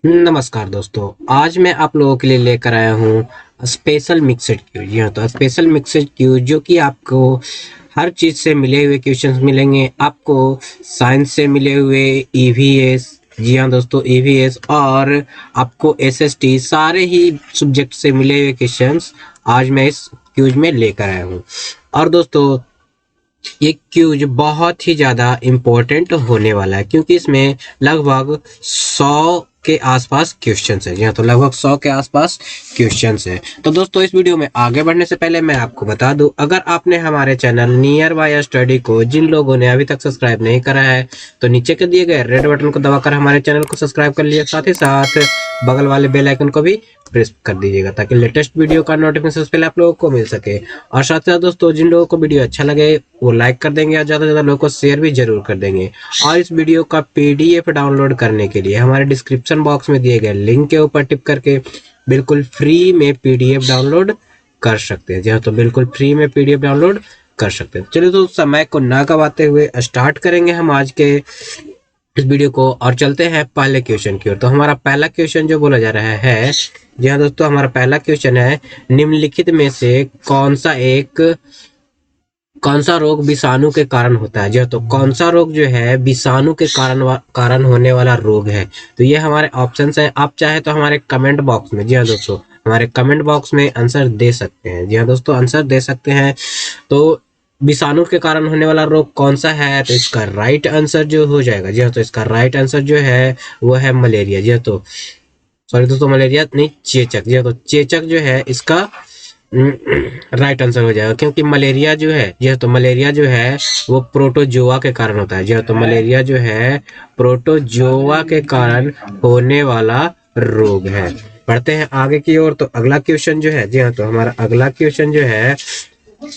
नमस्कार दोस्तों, आज मैं आप लोगों के लिए लेकर आया हूँ स्पेशल मिक्सड क्यूज। जी हाँ, तो स्पेशल मिक्सड क्यूज जो कि आपको हर चीज से मिले हुए क्वेश्चंस मिलेंगे। आपको साइंस से मिले हुए, ईवीएस, जी हाँ दोस्तों, ईवीएस, और आपको एसएसटी, सारे ही सब्जेक्ट से मिले हुए क्वेश्चंस आज मैं इस क्यूज में लेकर आया हूँ। और दोस्तों, ये क्यूज बहुत ही ज़्यादा इम्पोर्टेंट होने वाला है क्योंकि इसमें लगभग 100 के आसपास क्वेश्चंस हैं। जी हाँ, तो लगभग 100 के आसपास क्वेश्चंस हैं। तो दोस्तों, इस वीडियो में आगे बढ़ने से पहले मैं आपको बता दूं, अगर आपने हमारे चैनल नियर बाय स्टडी को, जिन लोगों ने अभी तक सब्सक्राइब नहीं करा है, तो नीचे के दिए गए रेड बटन को दबाकर हमारे चैनल को सब्सक्राइब कर लिया, साथ ही साथ बगल वाले बेल आइकन को भी प्रेस कर दीजिएगा ताकि लेटेस्ट वीडियो का नोटिफिकेशन पहले आप लोगों को मिल सके। और साथ ही साथ दोस्तों, जिन लोगों को वीडियो अच्छा लगे वो लाइक कर देंगे और ज़्यादा से ज़्यादा लोगों को शेयर भी जरूर कर देंगे। और इस वीडियो का पीडीएफ डाउनलोड करने के लिए हमारे डिस्क्रिप्शन बॉक्स में दिए गए लिंक के ऊपर टिप करके बिल्कुल फ्री में पीडीएफ डाउनलोड कर सकते हैं। जी हाँ, तो बिल्कुल फ्री में पीडीएफ डाउनलोड कर सकते हैं। चलिए, तो समय को ना गवाते हुए स्टार्ट करेंगे हम आज के इस वीडियो को और चलते हैं पहले क्वेश्चन की ओर। तो हमारा पहला क्वेश्चन जो बोला जा रहा है, जी हाँ दोस्तों, हमारा पहला क्वेश्चन है, निम्नलिखित में से कौन सा रोग विषाणु के कारण होता है। जी हाँ, तो कौन सा रोग जो है विषाणु के कारण होने वाला रोग है। तो ये हमारे ऑप्शंस हैं। आप चाहे तो हमारे कमेंट बॉक्स में, जी हाँ दोस्तों, हमारे कमेंट बॉक्स में आंसर दे सकते हैं। जी हाँ दोस्तों, आंसर दे सकते हैं। तो विषाणु के कारण होने वाला रोग कौन सा है, तो इसका राइट आंसर जो हो जाएगा, जी हाँ, तो इसका राइट आंसर जो है वो है मलेरिया। जी हाँ, तो सॉरी दोस्तों, मलेरिया नहीं, चेचक। जी हाँ, तो चेचक जो है इसका राइट आंसर हो जाएगा क्योंकि मलेरिया जो है, जी हाँ, तो मलेरिया जो है वो प्रोटोजोआ के कारण होता है। जी हाँ, तो मलेरिया जो है प्रोटोजोआ के कारण होने वाला रोग है। बढ़ते हैं आगे की ओर। तो अगला क्वेश्चन जो है, जी हाँ, तो हमारा अगला क्वेश्चन जो है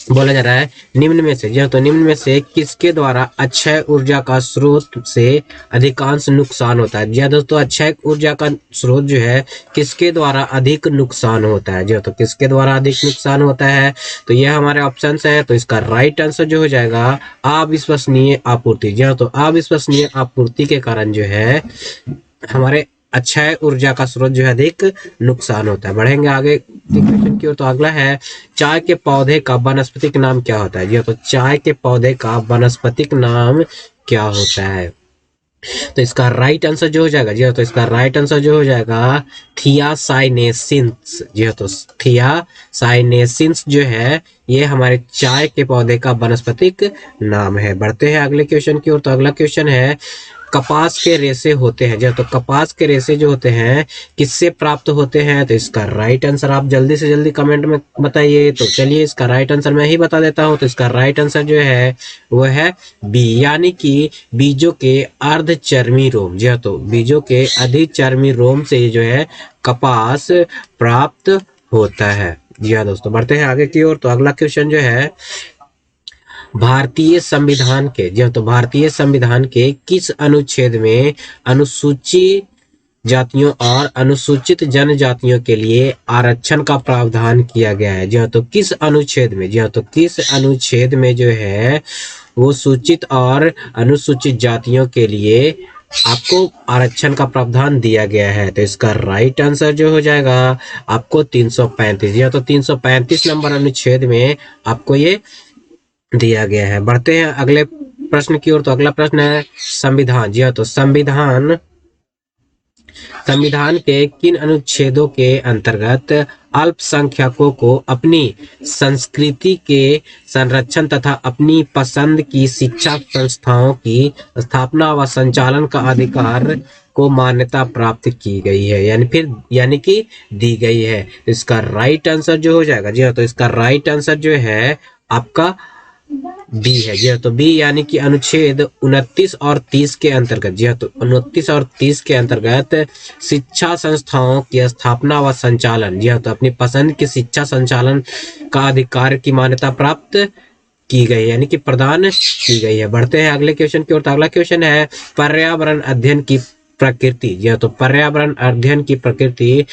बोला जा रहा है, निम्न में से, जी हाँ, तो निम्न में से किसके द्वारा अक्षय ऊर्जा का स्रोत से अधिकांश नुकसान होता है। जी हाँ दोस्तों, अक्षय ऊर्जा का स्रोत जो है किसके द्वारा अधिक नुकसान होता है। जी हाँ, तो किसके द्वारा अधिक नुकसान होता है, तो ये हमारे ऑप्शन है। तो इसका राइट आंसर जो हो जाएगा अविश्वसनीय आपूर्ति। जी हाँ, तो अविश्वसनीय आपूर्ति के कारण जो है हमारे अक्षय ऊर्जा का स्रोत जो है अधिक नुकसान होता है। बढ़ेंगे आगे क्वेश्चन की ओर। तो अगला है, चाय के पौधे का वानस्पतिक नाम क्या होता है। जी हाँ, तो चाय के पौधे का वानस्पतिक नाम क्या होता है, तो इसका राइट आंसर जो हो जाएगा, जी हाँ, तो इसका राइट आंसर जो हो जाएगा थियासाइनेसिन्स। जी हाँ, तो थियासाइनेसिन्स जो है ये हमारे चाय के पौधे का वानस्पतिक नाम है। बढ़ते हैं अगले क्वेश्चन की ओर। तो अगला क्वेश्चन है, कपास के रेशे होते हैं। जी हाँ, तो कपास के रेशे जो होते हैं किससे प्राप्त होते हैं, तो इसका राइट आंसर आप जल्दी से जल्दी कमेंट में बताइए। तो चलिए, इसका राइट आंसर मैं ही बता देता हूँ। तो इसका राइट आंसर जो है वो है बी, यानी कि बीजों के अर्धचर्मी रोम। जी हाँ, तो बीजों के अधिचर्मी रोम से जो है कपास प्राप्त होता है। जी हाँ दोस्तों, बढ़ते हैं आगे की ओर। तो अगला क्वेश्चन जो है, भारतीय संविधान के, जी हाँ, तो भारतीय संविधान के किस अनुच्छेद में अनुसूचित जातियों और अनुसूचित जनजातियों के लिए आरक्षण का प्रावधान किया गया है। जी हाँ, तो किस अनुच्छेद में, जी हाँ, तो किस अनुच्छेद में जो है वो सूचित और अनुसूचित जातियों के लिए आपको आरक्षण का प्रावधान दिया गया है, तो इसका राइट आंसर जो हो जाएगा आपको 335। या तो 335 नंबर अनुच्छेद में आपको ये दिया गया है। बढ़ते हैं अगले प्रश्न की ओर। तो अगला प्रश्न है, संविधान, जी हाँ, तो संविधान संविधान के किन अनुच्छेदों के अंतर्गत अल्पसंख्यकों को अपनी संस्कृति के संरक्षण तथा अपनी पसंद की शिक्षा संस्थाओं की स्थापना व संचालन का अधिकार को मान्यता प्राप्त की गई है, यानी कि दी गई है। इसका राइट आंसर जो हो जाएगा, जी हाँ, तो इसका राइट आंसर जो है आपका बी है। जी हाँ, तो बी यानी कि अनुच्छेद 29 और 30 के अंतर्गत, जी हाँ, तो 29 और 30 के अंतर्गत शिक्षा संस्थाओं की स्थापना व संचालन, जी हाँ, तो अपनी पसंद की शिक्षा संचालन का अधिकार की मान्यता प्राप्त की गई, यानी कि प्रदान की गई है। बढ़ते हैं अगले क्वेश्चन की ओर। तो अगला क्वेश्चन है, पर्यावरण अध्ययन की प्रकृति, जी हाँ, तो पर्यावरण अध्ययन की प्रकृति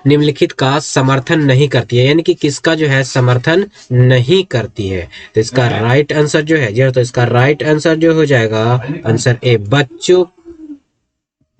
निम्नलिखित का समर्थन नहीं करती है, यानी कि किसका जो है समर्थन नहीं करती है, तो इसका राइट आंसर जो है, जी तो इसका राइट आंसर जो हो जाएगा आंसर ए,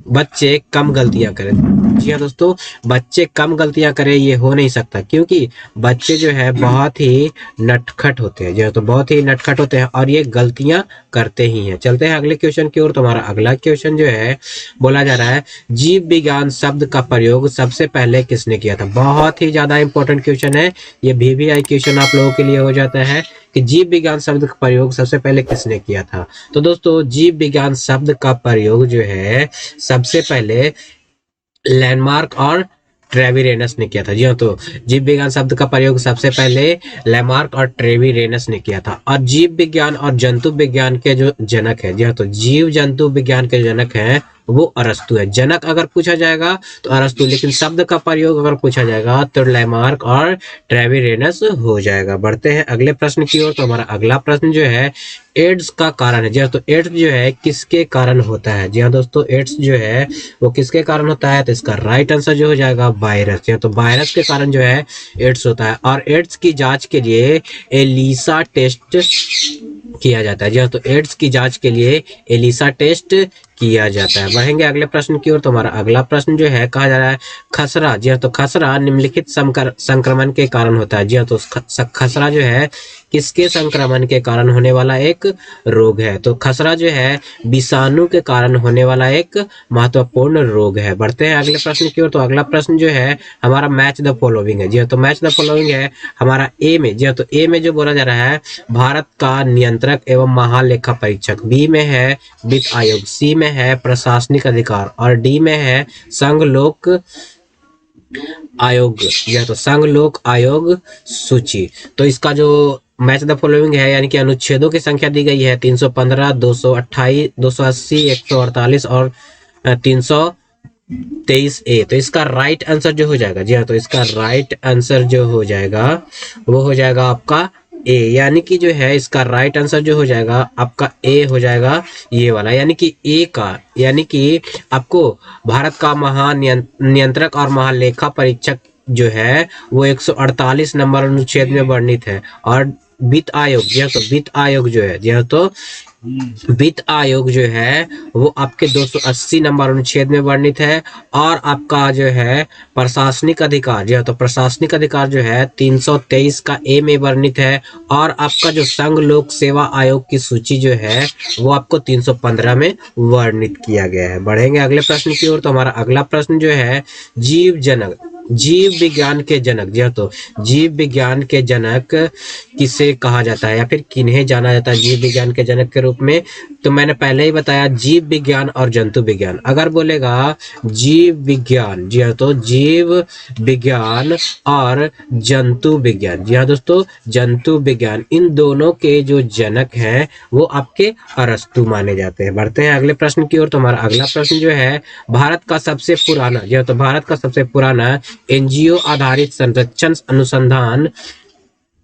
बच्चे कम गलतियां करें। जी हाँ दोस्तों, बच्चे कम गलतियां करें ये हो नहीं सकता, क्योंकि बच्चे जो है बहुत ही नटखट होते हैं। जी हाँ, तो बहुत ही नटखट होते हैं और ये गलतियां करते ही हैं। चलते हैं अगले क्वेश्चन की ओर। तुम्हारा अगला क्वेश्चन जो है बोला जा रहा है, जीव विज्ञान शब्द का प्रयोग सबसे पहले किसने किया था। बहुत ही ज्यादा इंपॉर्टेंट क्वेश्चन है ये, VVI क्वेश्चन आप लोगों के लिए हो जाता है कि जीव विज्ञान शब्द का प्रयोग सबसे पहले किसने किया था। तो दोस्तों, जीव विज्ञान शब्द का प्रयोग जो है सबसे पहले लैंडमार्क और ट्रेविरेनस ने किया था। जी हाँ, तो जीव विज्ञान शब्द का प्रयोग सबसे पहले लैमार्क और ट्रेविरेनस ने किया था। और जीव विज्ञान और जंतु विज्ञान के जो जनक है, जी हाँ, तो जीव जंतु विज्ञान के जनक हैं वो अरस्तु है। जनक अगर पूछा जाएगा तो अरस्तु, लेकिन शब्द का प्रयोग अगर पूछा जाएगा तो लैमार्क और ट्रेविरेनस हो जाएगा। बढ़ते हैं अगले प्रश्न की ओर। तो हमारा अगला प्रश्न जो है एड्स का कारण है। जी हाँ, तो एड्स जो है किसके कारण होता है। जी हाँ दोस्तों, एड्स जो है वो किसके कारण होता है, तो इसका राइट आंसर जो हो जाएगा वायरस। जी हाँ, तो वायरस के कारण जो है एड्स होता है। और एड्स की जांच के लिए एलिसा टेस्ट किया जाता है। जी हाँ, तो एड्स की जांच के लिए एलिसा टेस्ट किया जाता है। बढ़ेंगे अगले प्रश्न की ओर। तो हमारा अगला प्रश्न जो है कहा जा रहा है खसरा। जी हाँ, तो खसरा निम्नलिखित संक्रमण के कारण होता है। जी हाँ, तो खसरा जो है किसके संक्रमण के कारण होने वाला एक रोग है। तो खसरा जो है विषाणु के कारण होने वाला एक महत्वपूर्ण रोग है। बढ़ते हैं अगले प्रश्न की ओर। तो अगला प्रश्न जो है हमारा मैच द फॉलोइंग है। जी हाँ, तो मैच द फॉलोइंग है हमारा ए में। जी हाँ, तो ए में जो बोला जा रहा है भारत का नियंत्रक एवं महालेखा परीक्षक, बी में है वित्त आयोग, सी में है प्रशासनिक अधिकार और डी में है संघ लोक आयोग। यह तो संघ लोक आयोग सूची। तो इसका जो मैच द फॉलोइंग है यानी कि अनुच्छेदों की संख्या दी गई है 315, 228, 280, 148 और 323A। तो इसका राइट आंसर जो हो जाएगा, जी हाँ, तो इसका राइट आंसर जो हो जाएगा वो हो जाएगा आपका ए, यानी कि जो है इसका राइट आंसर जो हो जाएगा आपका ए हो जाएगा ये वाला, यानी कि ए का, यानी कि आपको भारत का नियंत्रक और महालेखा परीक्षक जो है वो 148 नंबर अनुच्छेद में वर्णित है। और वित्त आयोग, जी हाँ, तो वित्त आयोग जो है, जी हाँ, तो वित्त आयोग जो है वो आपके 280 नंबर अनुच्छेद में वर्णित है। और आपका जो है प्रशासनिक अधिकार, जो है तो प्रशासनिक अधिकार जो है 323 का ए में वर्णित है। और आपका जो संघ लोक सेवा आयोग की सूची जो है वो आपको 315 में वर्णित किया गया है। बढ़ेंगे अगले प्रश्न की ओर। तो हमारा अगला प्रश्न जो है जीव विज्ञान के जनक, जी हाँ, तो जीव विज्ञान के जनक किसे कहा जाता है या फिर किन्हें जाना जाता है जीव विज्ञान के जनक के रूप में। तो मैंने पहले ही बताया जीव विज्ञान और जंतु विज्ञान। अगर बोलेगा जीव विज्ञान, जी हाँ, तो जीव विज्ञान और जंतु विज्ञान, जी हाँ दोस्तों, जंतु विज्ञान, इन दोनों के जो जनक हैं वो आपके अरस्तु माने जाते हैं। बढ़ते हैं अगले प्रश्न की ओर। तो हमारा अगला प्रश्न जो है भारत का सबसे पुराना, जी हाँ, तो भारत का सबसे पुराना एनजीओ आधारित संरक्षण अनुसंधान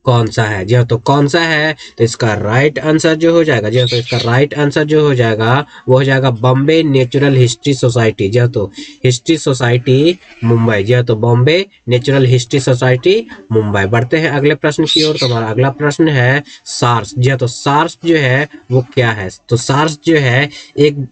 कौन सा है। जी हाँ, तो कौन सा है, तो इसका राइट आंसर जो हो जाएगा, जी हाँ, तो इसका राइट आंसर जो हो जाएगा वो हो जाएगा बॉम्बे नेचुरल हिस्ट्री सोसाइटी। जी हाँ, तो हिस्ट्री सोसाइटी मुंबई, जी हाँ, तो Bombay natural history society Mumbai. बढ़ते हैं अगले प्रश्न की ओर। तो हमारा अगला प्रश्न है सार्स। जी हाँ, तो सार्स जो है वो क्या है, तो सार्स जो है एक,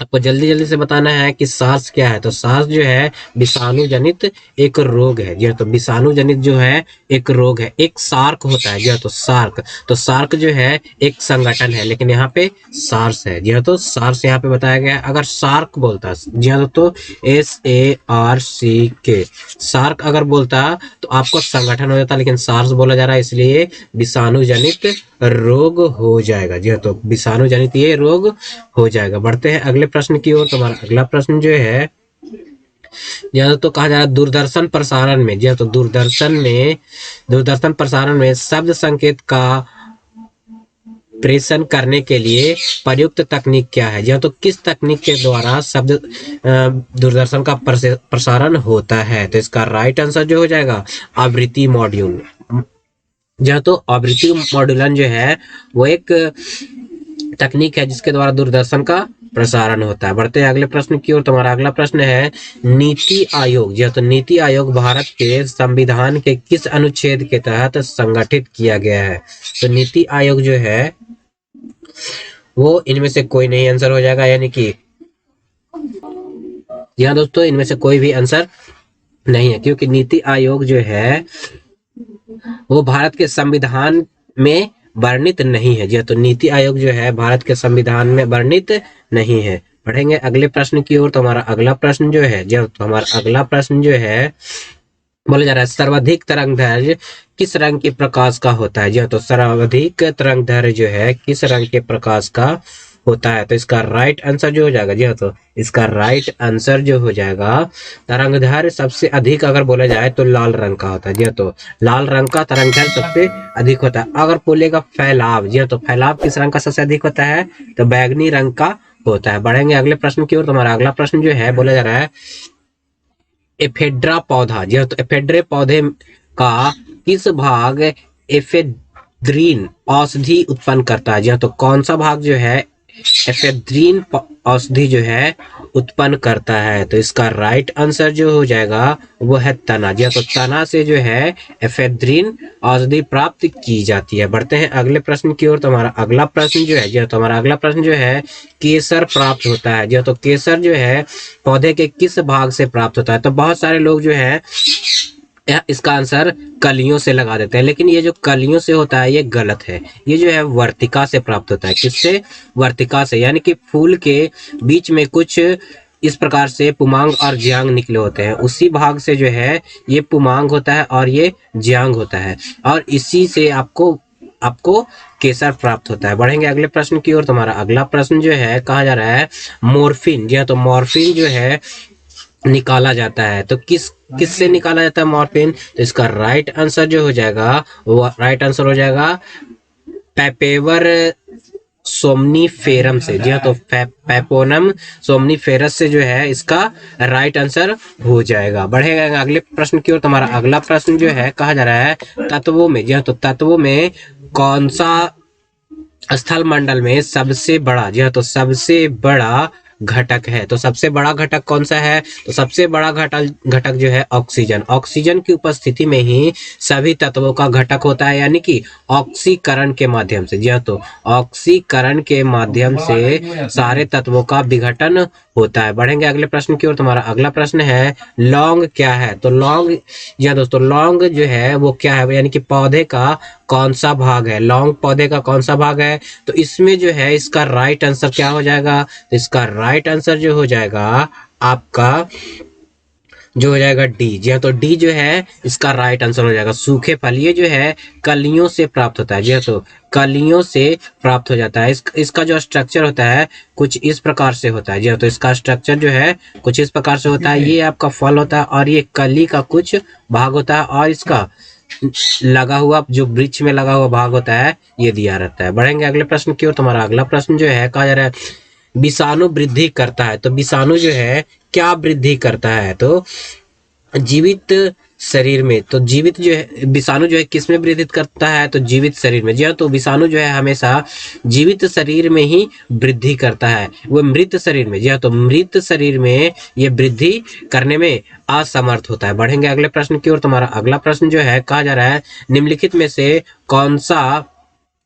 आपको जल्दी जल्दी से बताना है कि सार्स क्या है। तो सार्स जो है विषाणु जनित एक रोग है। जी हाँ, तो विषाणु जनित जो है एक रोग है। एक सार्क होता है, जी हाँ, तो सार्क, तो सार्क जो है एक संगठन है, लेकिन यहाँ पे सार्स है। जी हाँ, तो सार्स यहाँ पे बताया गया है। अगर सार्क बोलता, जी हाँ, तो SARC, सार्क अगर बोलता तो आपको संगठन हो जाता, लेकिन सार्स बोला जा रहा है इसलिए विषाणु जनित रोग हो जाएगा। जी हाँ, तो विषाणु जनित ये रोग हो जाएगा। बढ़ते हैं अगले प्रश्न की ओर। तो हमारा अगला प्रश्न जो है या तो कहा जा रहा है दूरदर्शन प्रसारण में, जी हाँ, तो दूरदर्शन प्रसारण में शब्द संकेत का प्रेषण करने के लिए प्रयुक्त तकनीक क्या है। जी हाँ, तो किस तकनीक के द्वारा शब्द दूरदर्शन का प्रसारण होता है। तो इसका राइट आंसर जो हो जाएगा आवृत्ति मॉड्यूल। जी हाँ, तो आवृत्ति मॉड्यूलन जो है वो एक तकनीक है जिसके द्वारा दूरदर्शन का प्रसारण होता है। बढ़ते हैं अगले प्रश्न की ओर। तुम्हारा अगला प्रश्न है नीति आयोग। जी हाँ, तो नीति आयोग भारत के संविधान के किस अनुच्छेद के तहत संगठित किया गया है। तो नीति आयोग जो है वो इनमें से कोई नहीं आंसर हो जाएगा, यानी कि जी हाँ दोस्तों, इनमें से कोई भी आंसर नहीं है, क्योंकि नीति आयोग जो है वो भारत के संविधान में वर्णित नहीं है। जी हाँ, तो नीति आयोग जो है भारत के संविधान में वर्णित नहीं है। पढ़ेंगे अगले प्रश्न की ओर। तो हमारा अगला प्रश्न जो है, जी हाँ, तो हमारा अगला प्रश्न जो है बोला जा रहा है, सर्वाधिक तरंग दैर्घ्य किस रंग के प्रकाश का होता है। जी हाँ, तो सर्वाधिक तरंग दैर्घ्य जो है किस रंग के प्रकाश का होता है। तो इसका राइट आंसर जो हो जाएगा, जी हाँ, तो इसका राइट आंसर जो हो जाएगा, तरंग दैर्घ्य सबसे अधिक अगर बोला जाए तो लाल रंग का होता है। जी हाँ, तो लाल रंग का तरंग दैर्घ्य सबसे अधिक होता है। अगर बोलेगा फैलाव, जी हाँ, तो फैलाव किस रंग का सबसे अधिक होता है, तो बैगनी रंग का होता है। बढ़ेंगे अगले प्रश्न की ओर। तो हमारा अगला प्रश्न जो है बोला जा रहा है, एफेड्रा पौधा, जी हाँ, तो एफेड्रे पौधे का किस भाग एफेद्रीन औषधि उत्पन्न करता है। जी हाँ, तो कौन सा भाग जो है एफेद्रीन औषधि जो है उत्पन्न करता है। तो इसका राइट आंसर जो हो जाएगा वो है तना। जी हाँ, तो तना से जो है एफेद्रीन औषधि प्राप्त की जाती है। बढ़ते हैं अगले प्रश्न की ओर। तो हमारा अगला प्रश्न जो है, जी हाँ, तो हमारा अगला प्रश्न जो है, केसर प्राप्त होता है। जी हाँ, तो केसर जो है पौधे के किस भाग से प्राप्त होता है। तो बहुत सारे लोग जो है इसका आंसर कलियों से लगा देते हैं, लेकिन ये जो कलियों से होता है ये गलत है। ये जो है वर्तिका से प्राप्त होता है। किससे? वर्तिका से, यानी कि फूल के बीच में कुछ इस प्रकार से पुमांग और ज्यांग निकले होते हैं, उसी भाग से जो है ये पुमांग होता है और ये ज्यांग होता है, और इसी से आपको आपको केसर प्राप्त होता है। बढ़ेंगे अगले प्रश्न की ओर। तुम्हारा अगला प्रश्न जो है कहा जा रहा है मॉर्फिन। जी हाँ, तो मॉर्फिन जो है निकाला जाता है, तो किससे निकाला जाता है मॉर्फिन। तो इसका राइट आंसर जो हो जाएगा वो राइट आंसर हो जाएगा पेपेवर सोमनीफेरम से। जी हाँ, तो पेपोनम सोमनीफेरस से जो है इसका राइट आंसर हो जाएगा। बढ़ेगा अगले प्रश्न की ओर। तुम्हारा अगला प्रश्न जो है कहा जा रहा है तत्वों में। जी हाँ, तो तत्वों में कौन सा स्थल मंडल में सबसे बड़ा, जी हाँ, तो सबसे बड़ा घटक है। तो सबसे बड़ा घटक कौन सा है। तो सबसे बड़ा घटक घटक जो है ऑक्सीजन। ऑक्सीजन की उपस्थिति में ही सभी तत्वों का घटक होता है, यानी कि ऑक्सीकरण के माध्यम से। जी हाँ, तो ऑक्सीकरण के माध्यम से सारे तत्वों का विघटन होता है। बढ़ेंगे अगले प्रश्न की ओर। तुम्हारा अगला प्रश्न है लौंग क्या है। तो लौंग, जी हाँ दोस्तों, लौंग जो है वो क्या है, यानी कि पौधे का कौन सा भाग है। लौंग पौधे का कौन सा भाग है। तो इसमें जो है इसका राइट आंसर क्या हो जाएगा। तो इसका राइट आंसर जो हो जाएगा आपका जो हो जाएगा डी। जी हाँ, तो डी जो है इसका राइट आंसर हो जाएगा सूखे फल। ये जो है कलियों से प्राप्त होता है। जी हाँ, तो कलियों से प्राप्त हो जाता है। इसका जो स्ट्रक्चर होता है कुछ इस प्रकार से होता है। जी हाँ, तो इसका स्ट्रक्चर जो है कुछ इस प्रकार से होता है। ये आपका फल होता है और ये कली का कुछ भाग होता है, और इसका लगा हुआ जो वृक्ष में लगा हुआ भाग होता है ये दिया रहता है। बढ़ेंगे अगले प्रश्न की ओर। तुम्हारा अगला प्रश्न जो है कहा जा रहा है विषाणु वृद्धि करता है। तो विषाणु जो है क्या वृद्धि करता है। तो जीवित शरीर में, तो जीवित जो है विषाणु जो है किसमें वृद्धि करता है। तो जीवित शरीर में। जी हाँ, तो विषाणु जो है हमेशा जीवित शरीर में ही वृद्धि करता है, वो मृत शरीर में। जी हाँ, तो मृत शरीर में ये वृद्धि करने में असमर्थ होता है। बढ़ेंगे अगले प्रश्न की ओर। तुम्हारा अगला प्रश्न जो है कहा जा रहा है निम्नलिखित में से कौन सा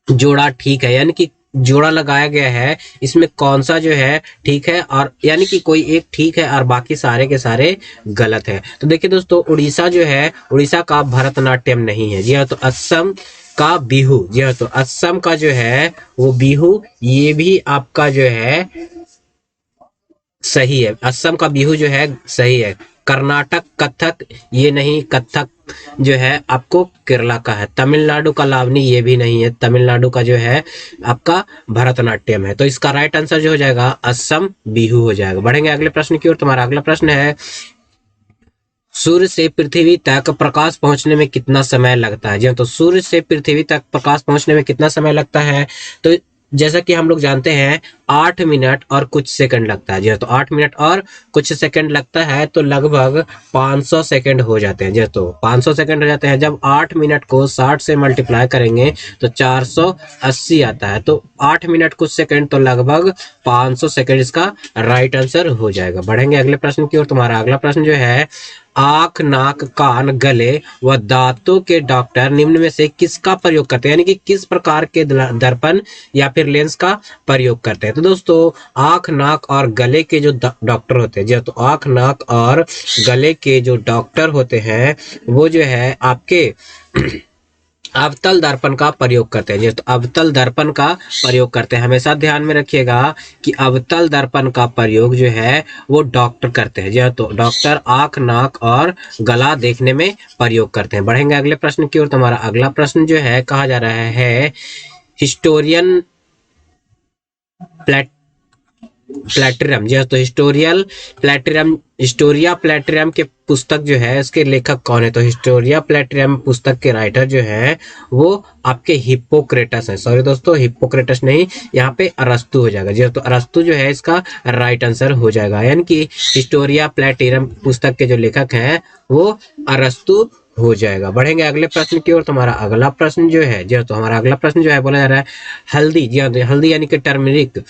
जोड़ा ठीक है, यानी कि जोड़ा लगाया गया है इसमें कौन सा जो है ठीक है, और यानी कि कोई एक ठीक है और बाकी सारे के सारे गलत है। तो देखिए दोस्तों, उड़ीसा जो है उड़ीसा का भरतनाट्यम नहीं है। जी हाँ, तो असम का बिहू। जी हाँ, तो असम का जो है वो बिहू ये भी आपका जो है सही है। असम का बिहू जो है सही है। कर्नाटक कथक ये नहीं, कथक जो है आपको केरला का है। तमिलनाडु का लावनी ये भी नहीं है, तमिलनाडु का जो है आपका भरतनाट्यम है। तो इसका राइट आंसर जो हो जाएगा असम बिहू हो जाएगा। बढ़ेंगे अगले प्रश्न की ओर। तुम्हारा अगला प्रश्न है सूर्य से पृथ्वी तक प्रकाश पहुंचने में कितना समय लगता है। जी हाँ, तो सूर्य से पृथ्वी तक प्रकाश पहुंचने में कितना समय लगता है। तो जैसा कि हम लोग जानते हैं 8 मिनट और कुछ सेकंड लगता है। जी हाँ, तो 8 मिनट और कुछ सेकंड लगता है, तो लगभग 500 सेकंड हो जाते हैं। जी हाँ, तो 500 सेकंड हो जाते हैं। जब 8 मिनट को 60 से मल्टीप्लाई करेंगे तो 480 आता है। तो 8 मिनट कुछ सेकंड तो लगभग 500 सेकंड इसका राइट आंसर हो जाएगा। बढ़ेंगे अगले प्रश्न की ओर। तुम्हारा अगला प्रश्न जो है आंख, नाक, कान, गले व दांतों के डॉक्टर निम्न में से किसका प्रयोग करते हैं, यानी कि किस प्रकार के दर्पण या फिर लेंस का प्रयोग करते हैं। तो तो दोस्तों आंख, नाक और गले के जो डॉक्टर होते हैं, जी हाँ, तो आंख, नाक और गले के जो डॉक्टर होते हैं वो जो है आपके अवतल दर्पण का प्रयोग करते हैं। जी तो अवतल दर्पण का प्रयोग करते हैं। हमेशा ध्यान में रखिएगा कि अवतल दर्पण का प्रयोग जो है वो डॉक्टर करते हैं। जी तो डॉक्टर आंख, नाक और गला देखने में प्रयोग करते हैं। बढ़ेंगे अगले प्रश्न की ओर। तुम्हारा अगला प्रश्न जो है कहा जा रहा है हिस्टोरियन प्लेटरम। जी तो हिस्टोरियल प्लेटरम, हिस्टोरिया प्लेटरम के पुस्तक जो है इसके लेखक कौन है? तो हिस्टोरिया प्लेटरम पुस्तक के राइटर जो है वो आपके हिप्पोक्रेटस है। सॉरी दोस्तों, हिप्पोक्रेटस नहीं, यहाँ पे अरस्तु हो जाएगा। जी तो अरस्तु जो है इसका राइट आंसर हो जाएगा, यानी कि हिस्टोरिया प्लेटरम पुस्तक के जो लेखक हैं वो अरस्तु हो जाएगा। बढ़ेंगे अगले प्रश्न की ओर। तुम्हारा अगला प्रश्न जो है, जी तो हमारा अगला प्रश्न जो है बोला जा रहा है हल्दी। जी हल्दी यानी कि टर्मरिक,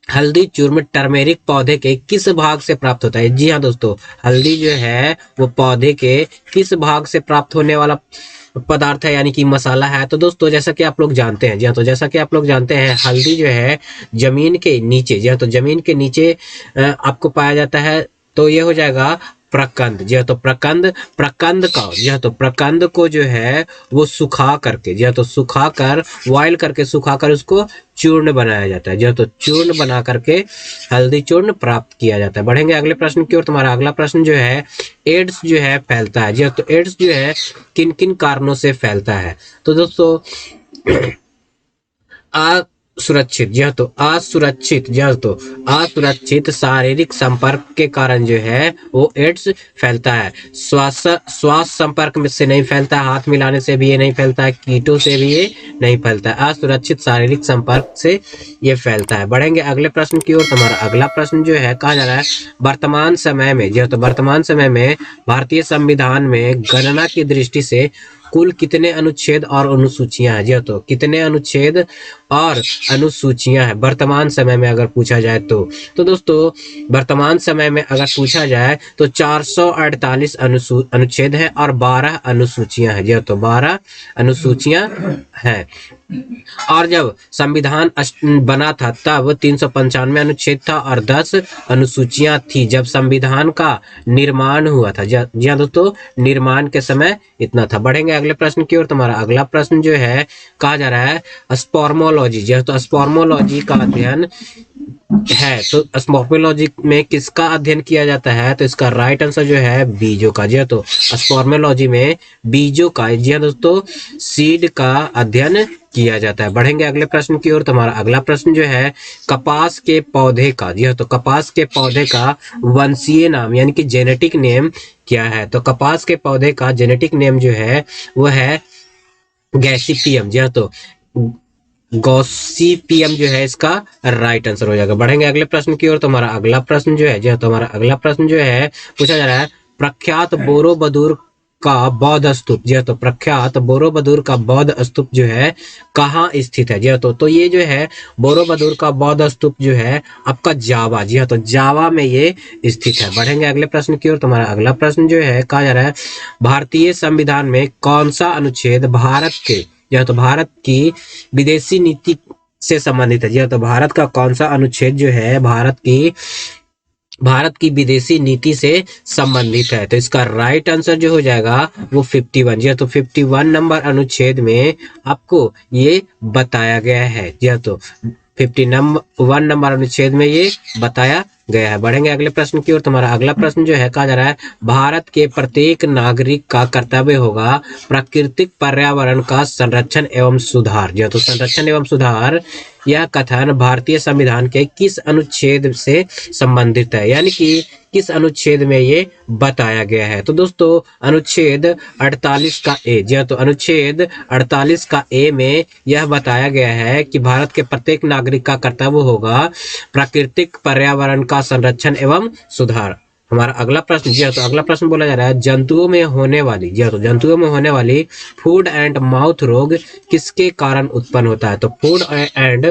हल्दी चूर्ण टर्मेरिक पौधे के किस भाग से प्राप्त होता है? जी हाँ दोस्तों, हल्दी जो है वो पौधे के किस भाग से प्राप्त होने वाला पदार्थ है, यानी कि मसाला है? तो दोस्तों जैसा कि आप लोग जानते हैं, जी हाँ, तो जैसा कि आप लोग जानते हैं हल्दी जो है जमीन के नीचे, जी हाँ, तो जमीन के नीचे आपको पाया जाता है। तो ये हो जाएगा प्रकंद। जी हाँ, तो प्रकंद, प्रकंद का, जी हाँ, तो प्रकंद को जो है वो सुखा करके, जी हाँ, तो सुखा कर, बॉयल करके सुखा कर उसको चूर्ण बनाया जाता है। जी हाँ, तो चूर्ण बना करके हल्दी चूर्ण प्राप्त किया जाता है। बढ़ेंगे अगले प्रश्न की ओर। तुम्हारा अगला प्रश्न जो है एड्स जो है फैलता है। जी हाँ, तो एड्स जो है किन किन कारणों से फैलता है? तो दोस्तों असुरक्षित, जी हाँ, तो असुरक्षित, जी हाँ, तो असुरक्षित शारीरिक संपर्क के कारण जो है वो एड्स फैलता है। श्वास श्वास संपर्क में से नहीं फैलता, हाथ मिलाने से भी ये नहीं फैलता है, कीटों से भी ये नहीं फैलता है, असुरक्षित शारीरिक संपर्क से ये फैलता है। बढ़ेंगे अगले प्रश्न की ओर। तुम्हारा अगला प्रश्न जो है कहा जा रहा है वर्तमान समय में, जी हाँ, तो वर्तमान समय में भारतीय संविधान में गणना की दृष्टि से कुल कितने अनुच्छेद और अनुसूचियां हैं? जी हाँ, तो कितने अनुच्छेद और अनुसूचियां हैं वर्तमान समय में अगर पूछा जाए तो दोस्तों वर्तमान समय में अगर पूछा जाए तो 448 अनुच्छेद है और 12 अनुसूचियां हैं। जी हाँ, तो 12 अनुसूचियां हैं। और जब संविधान बना था तब 395 अनुच्छेद था और 10 अनुसूचियां थी जब संविधान का निर्माण हुआ था। जी हाँ दोस्तों, निर्माण के समय इतना था। बढ़ेंगे अगले प्रश्न की ओर। तुम्हारा अगला प्रश्न जो है कहा जा रहा है स्पर्मोलॉजी। जी हाँ, तो स्पर्मोलॉजी का अध्ययन है, तो स्पर्मोलॉजी में किसका अध्ययन किया जाता है? तो इसका राइट आंसर जो है बीजों का। जी हाँ, तो स्पर्मोलॉजी में बीजों का, जी हाँ दोस्तों, सीड का अध्ययन किया जाता है। बढ़ेंगे अगले प्रश्न की ओर। तुम्हारा अगला प्रश्न जो है कपास के पौधे का, जी हाँ, तो कपास के पौधे का वंशीय नाम यानी कि जेनेटिक नेम क्या है? तो कपास के पौधे का जेनेटिक नेम जो है वो है गैसीपियम। जी हाँ, तो गॉसिपियम जो है इसका राइट आंसर हो जाएगा। बढ़ेंगे अगले प्रश्न की ओर। तुम्हारा अगला प्रश्न जो है, जी हाँ, तो हमारा अगला प्रश्न जो है पूछा जा रहा है प्रख्यात बोरोबदूर का बौद्ध स्तूप। जी हाँ, तो प्रख्यात बोरोबदूर का बौद्ध स्तूप जो है कहाँ स्थित है? जी हाँ, तो ये जो है बोरोबदूर का बौद्ध स्तूप जो है आपका जावा, जी हाँ, तो जावा में ये स्थित है। बढ़ेंगे अगले प्रश्न की ओर। तुम्हारा अगला प्रश्न जो है कहा जा रहा है भारतीय संविधान में कौन सा अनुच्छेद भारत के, यह तो भारत की विदेशी नीति से संबंधित है? जी हाँ, तो भारत का कौन सा अनुच्छेद जो है भारत की विदेशी नीति से संबंधित है? तो इसका राइट आंसर जो हो जाएगा वो 51। जी हाँ, तो 51 नंबर अनुच्छेद में आपको ये बताया गया है। जी हाँ, तो 51 नंबर अनुच्छेद में ये बताया गया है। बढ़ेंगे अगले प्रश्न की ओर। तुम्हारा अगला प्रश्न जो है कहा जा रहा है भारत के प्रत्येक नागरिक का कर्तव्य होगा प्राकृतिक पर्यावरण का संरक्षण एवं सुधार। जी हाँ, तो संरक्षण एवं सुधार यह कथन भारतीय संविधान के किस अनुच्छेद से संबंधित है, यानी कि किस अनुच्छेद में ये बताया गया है? तो दोस्तों अनुच्छेद 48 का ए। जी हाँ, तो अनुच्छेद 48 का ए में यह बताया गया है कि भारत के प्रत्येक नागरिक का कर्तव्य होगा प्राकृतिक पर्यावरण का संरक्षण एवं सुधार। हमारा अगला प्रश्न, जी हाँ, तो अगला प्रश्न बोला जा रहा है जंतुओं में होने वाली, जी हाँ, तो जंतुओं में होने वाली फूड एंड माउथ रोग किसके कारण उत्पन्न होता है? तो फूड एंड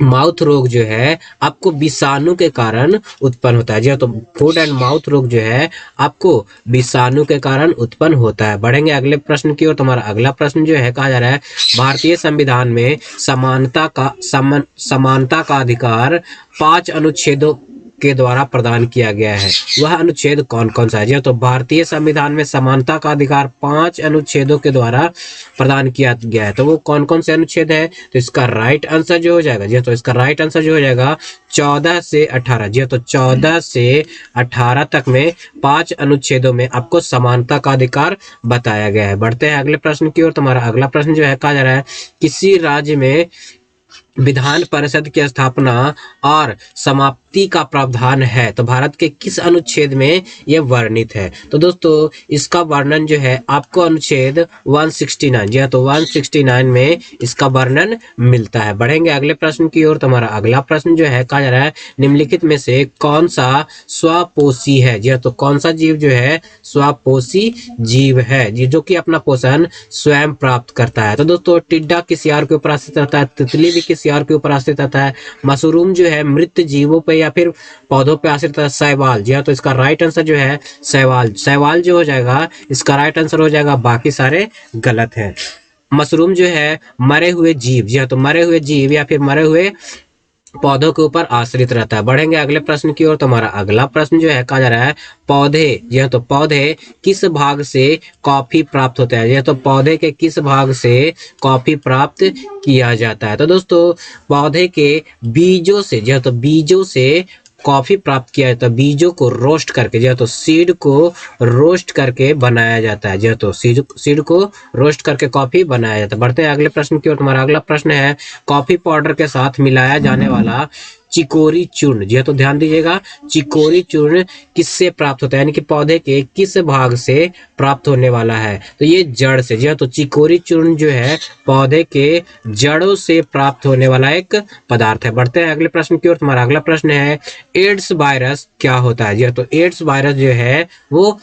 माउथ रोग जो है आपको विषाणु के कारण उत्पन्न होता है। जी हाँ, तो फूड एंड माउथ रोग जो है आपको विषाणु के कारण उत्पन्न होता है। बढ़ेंगे अगले प्रश्न की ओर। तुम्हारा अगला प्रश्न जो है कहा जा रहा है भारतीय संविधान में समानता का अधिकार 5 अनुच्छेदों के द्वारा प्रदान किया गया है। वह अनुच्छेद कौन कौन सा है? जी हाँ, तो भारतीय संविधान में समानता का अधिकार 5 अनुच्छेदों के द्वारा प्रदान किया गया है। तो वो कौन कौन से अनुच्छेद है? तो इसका राइट आंसर जो हो जाएगा, जी तो इसका राइट आंसर जो हो जाएगा 14 से 18। जी तो 14 से 18 तक में 5 अनुच्छेदों में आपको समानता का अधिकार बताया गया है। बढ़ते हैं अगले प्रश्न की ओर। तुम्हारा अगला प्रश्न जो है कहा जा रहा है किसी राज्य में विधान परिषद की स्थापना और समाप्ति का प्रावधान है तो भारत के किस अनुच्छेद में यह वर्णित है? तो दोस्तों इसका वर्णन जो है आपको अनुच्छेद 169, जी हाँ, तो 169 में इसका वर्णन मिलता है। बढ़ेंगे अगले प्रश्न की ओर। तुम्हारा अगला प्रश्न जो है कहा जा रहा है निम्नलिखित में से कौन सा स्वपोषी है? जी हाँ, तो कौन सा जीव जो है स्वपोषी जीव है जी, जो कि अपना पोषण स्वयं प्राप्त करता है? तो दोस्तों टिड्डा किस यार के ऊपर आश्रित रहता है? तितली भी किस यार के ऊपर आश्रित रहता है? मशरूम जो है मृत जीवों पे या फिर पौधों पे आश्रित रहता है? शैवाल, जी हाँ, तो इसका राइट आंसर जो है शैवाल। शैवाल जो हो जाएगा इसका राइट आंसर हो जाएगा, बाकी सारे गलत हैं। मशरूम जो है मरे हुए जीव, जी हाँ, तो मरे हुए जीव या फिर मरे हुए पौधों के ऊपर आश्रित रहता है। बढ़ेंगे अगले प्रश्न की ओर। तुम्हारा अगला प्रश्न जो है कहा जा रहा है पौधे, यह तो पौधे किस भाग से कॉफी प्राप्त होता है? यह तो पौधे के किस भाग से कॉफी प्राप्त किया जाता है? तो दोस्तों पौधे के बीजों से, यह तो बीजों से कॉफी प्राप्त किया जाता है। बीजों को रोस्ट करके, जो तो सीड को रोस्ट करके बनाया जाता है। जो तो सीड को रोस्ट करके कॉफी बनाया जाता है। बढ़ते हैं अगले प्रश्न की ओर। तुम्हारा अगला प्रश्न है कॉफी पाउडर के साथ मिलाया जाने वाला चिकोरी चूर्ण, जी तो ध्यान दीजिएगा, चिकोरी चूर्ण किससे प्राप्त होता है, यानी कि पौधे के किस भाग से प्राप्त होने वाला है? तो ये जड़ से, जी तो चिकोरी चूर्ण जो है पौधे के जड़ों से प्राप्त होने वाला एक पदार्थ है। बढ़ते हैं अगले प्रश्न की ओर। तुम्हारा अगला प्रश्न है एड्स वायरस क्या होता है? जी तो एड्स वायरस जो है वो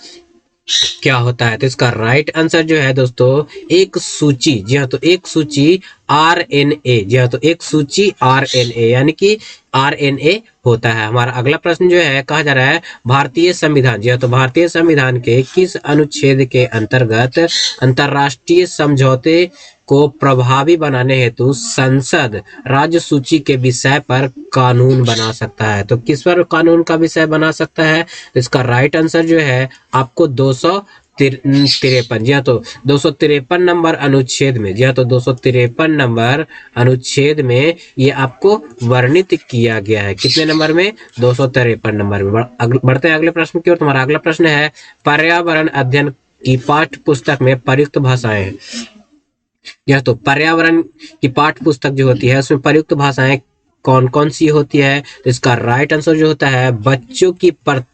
क्या होता है? तो इसका राइट आंसर जो है दोस्तों एक सूची, जी हाँ, तो एक सूची आरएनए, जी हाँ, तो एक सूची आरएनए यानी कि आरएनए होता है। हमारा अगला प्रश्न जो है कहा जा रहा है भारतीय संविधान, जी हाँ, तो भारतीय संविधान के किस अनुच्छेद के अंतर्गत अंतरराष्ट्रीय समझौते को प्रभावी बनाने हेतु संसद राज्य सूची के विषय पर कानून बना सकता है? तो किस पर कानून का विषय बना सकता है? तो इसका राइट आंसर जो है आपको 253, जी हाँ, तो 253 नंबर अनुच्छेद में, जी हाँ, तो 253 नंबर अनुच्छेद में ये आपको वर्णित किया गया है। कितने नंबर में? 253 नंबर में। बढ़ते हैं अगले प्रश्न की ओर। तुम्हारा अगला प्रश्न है पर्यावरण अध्ययन की पाठ्य पुस्तक में प्रयुक्त भाषाएं, यह तो पर्यावरण की पाठ्य पुस्तक जो होती है उसमें प्रयुक्त भाषाएं कौन कौन सी होती है? तो इसका राइट आंसर जो होता है बच्चों की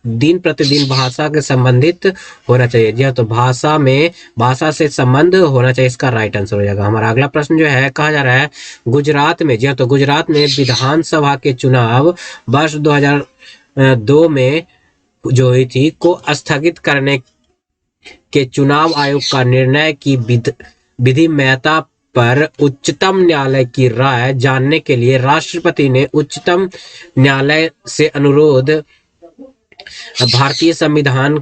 दिन प्रतिदिन भाषा के संबंधित होना चाहिए। जी हाँ, तो भाषा से संबंध होना चाहिए, इसका राइट आंसर हो जाएगा। हमारा अगला प्रश्न जो है कहा जा रहा है गुजरात में, जी हाँ, तो गुजरात में विधानसभा के चुनाव वर्ष 2002 में जो हुई थी को स्थगित करने के चुनाव आयोग का निर्णय की विधिमयता पर उच्चतम न्यायालय की राय जानने के लिए राष्ट्रपति ने उच्चतम न्यायालय से अनुरोध भारतीय संविधान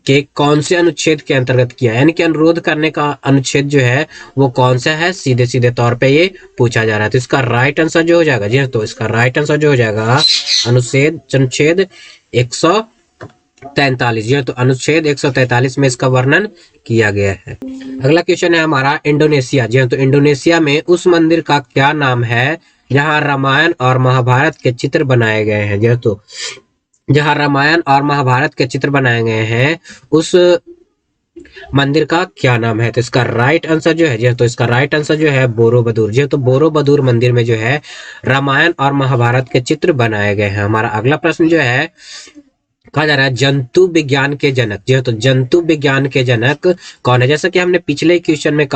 के कौन से अनुच्छेद के अंतर्गत किया? यानी कि अनुरोध करने का अनुच्छेद जो है वो कौन सा है? सीधे सीधे तौर पे ये पूछा जा रहा है। तो इसका राइट आंसर जो हो जाएगा, जी तो इसका राइट आंसर जो हो जाएगा अनुच्छेद 143, जी तो अनुच्छेद 143 में इसका वर्णन किया गया है। अगला क्वेश्चन है हमारा इंडोनेशिया, जी तो इंडोनेशिया में उस मंदिर का क्या नाम है जहां रामायण और महाभारत के चित्र बनाए गए हैं? जी तो जहां रामायण और महाभारत के चित्र बनाए गए हैं उस मंदिर का क्या नाम है? तो इसका राइट आंसर जो है, जी तो इसका राइट आंसर जो है बोरोबदूर, जी तो बोरोबदूर मंदिर में जो है रामायण और महाभारत के चित्र बनाए गए हैं। हमारा अगला प्रश्न जो है कहा जा रहा है जंतु विज्ञान के जनक, जी तो जंतु विज्ञान के जनक कौन है? जैसा कि हमने पिछले क्वेश्चन में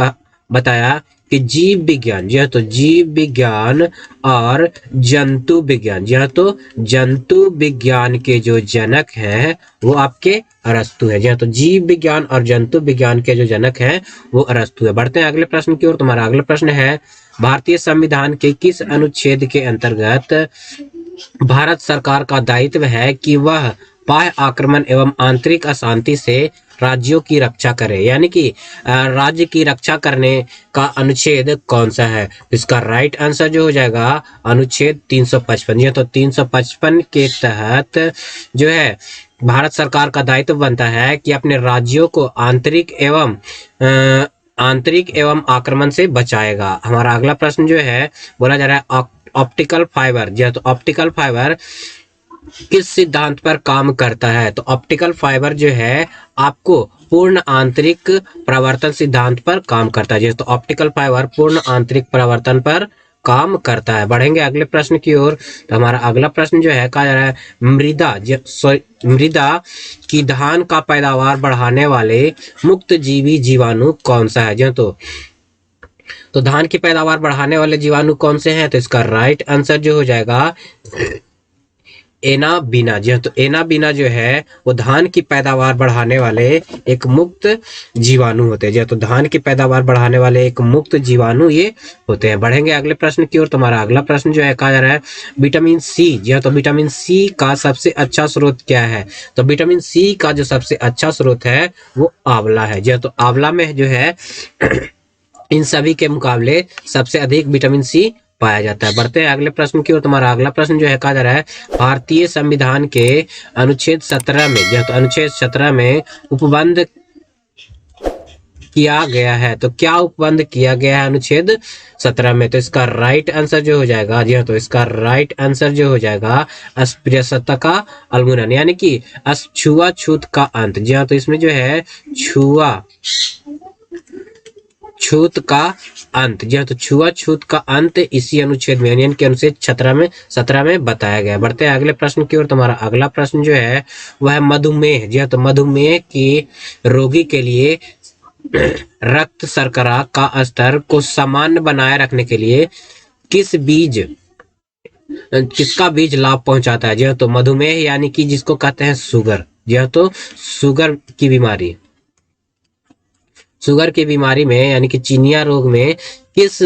बताया कि जीव विज्ञान, जी तो जीव विज्ञान और जंतु विज्ञान, जी तो जंतु विज्ञान के जो जनक हैं वो आपके अरस्तु है। जी तो जीव विज्ञान और जंतु विज्ञान के जो जनक हैं वो अरस्तु है। बढ़ते हैं अगले प्रश्न की ओर। तुम्हारा अगला प्रश्न है भारतीय संविधान के किस अनुच्छेद के अंतर्गत भारत सरकार का दायित्व है कि वह बाह्य आक्रमण एवं आंतरिक अशांति से राज्यों की रक्षा करे, यानी कि राज्य की रक्षा करने का अनुच्छेद कौन सा है? इसका राइट आंसर जो हो जाएगा अनुच्छेद 355। ये तो 355 के तहत जो है भारत सरकार का दायित्व बनता है कि अपने राज्यों को आंतरिक एवं आक्रमण से बचाएगा। हमारा अगला प्रश्न जो है बोला जा रहा है ऑप्टिकल फाइबर। जी हाँ, तो ऑप्टिकल फाइबर किस सिद्धांत पर काम करता है? तो ऑप्टिकल फाइबर जो है आपको पूर्ण आंतरिक प्रवर्तन सिद्धांत पर काम करता है। तो ऑप्टिकल फाइबर पूर्ण आंतरिक प्रवर्तन पर काम करता है। बढ़ेंगे अगले प्रश्न की ओर। तो हमारा अगला प्रश्न जो है कहा जा रहा है मृदा की धान का पैदावार बढ़ाने वाले मुक्त जीवी जीवाणु कौन सा है? जी तो धान की पैदावार बढ़ाने वाले जीवाणु कौन से हैं? तो इसका राइट आंसर जो हो जाएगा एनाबीना। जी हाँ, तो एनाबीना जो है वो धान की पैदावार बढ़ाने वाले एक मुक्त जीवाणु होते हैं। जी हाँ, तो धान की पैदावार बढ़ाने वाले एक मुक्त जीवाणु ये होते हैं। बढ़ेंगे अगले प्रश्न की ओर। तुम्हारा अगला प्रश्न जो है कहा जा रहा है विटामिन सी। जी हाँ, तो विटामिन सी का सबसे अच्छा स्रोत क्या है? तो विटामिन सी का जो सबसे अच्छा स्रोत है वो आंवला है। जी हाँ, तो आंवला में जो है इन सभी के मुकाबले सबसे अधिक विटामिन सी पाया जाता है। बढ़ते हैं अगले प्रश्न की ओर। तुम्हारा अगला प्रश्न जो है कहा जा रहा है भारतीय संविधान के अनुच्छेद 17 में, जो तो अनुच्छेद 17 में उपबंध किया गया है। तो क्या उपबंध किया गया है अनुच्छेद 17 में? तो इसका राइट आंसर जो हो जाएगा, जी हाँ, तो इसका राइट आंसर जो हो जाएगा अस्पृश्यता का उन्मूलन, यानी कि छुआछूत का अंत। जी हाँ, तो इसमें जो है छूत का अंत। जी हाँ, तो छुआछूत का अंत इसी अनुच्छेद में यानी कि अनुच्छेद 17 में बताया गया। बढ़ते हैं अगले प्रश्न की ओर। तुम्हारा अगला प्रश्न जो है वह है मधुमेह। जी हाँ, तो मधुमेह की रोगी के लिए रक्त शर्करा का स्तर को सामान्य बनाए रखने के लिए किसका बीज लाभ पहुंचाता है? जी हाँ, तो मधुमेह यानी कि जिसको कहते हैं शुगर। जी हाँ, तो शुगर की बीमारी में यानी कि चिनिया रोग में किस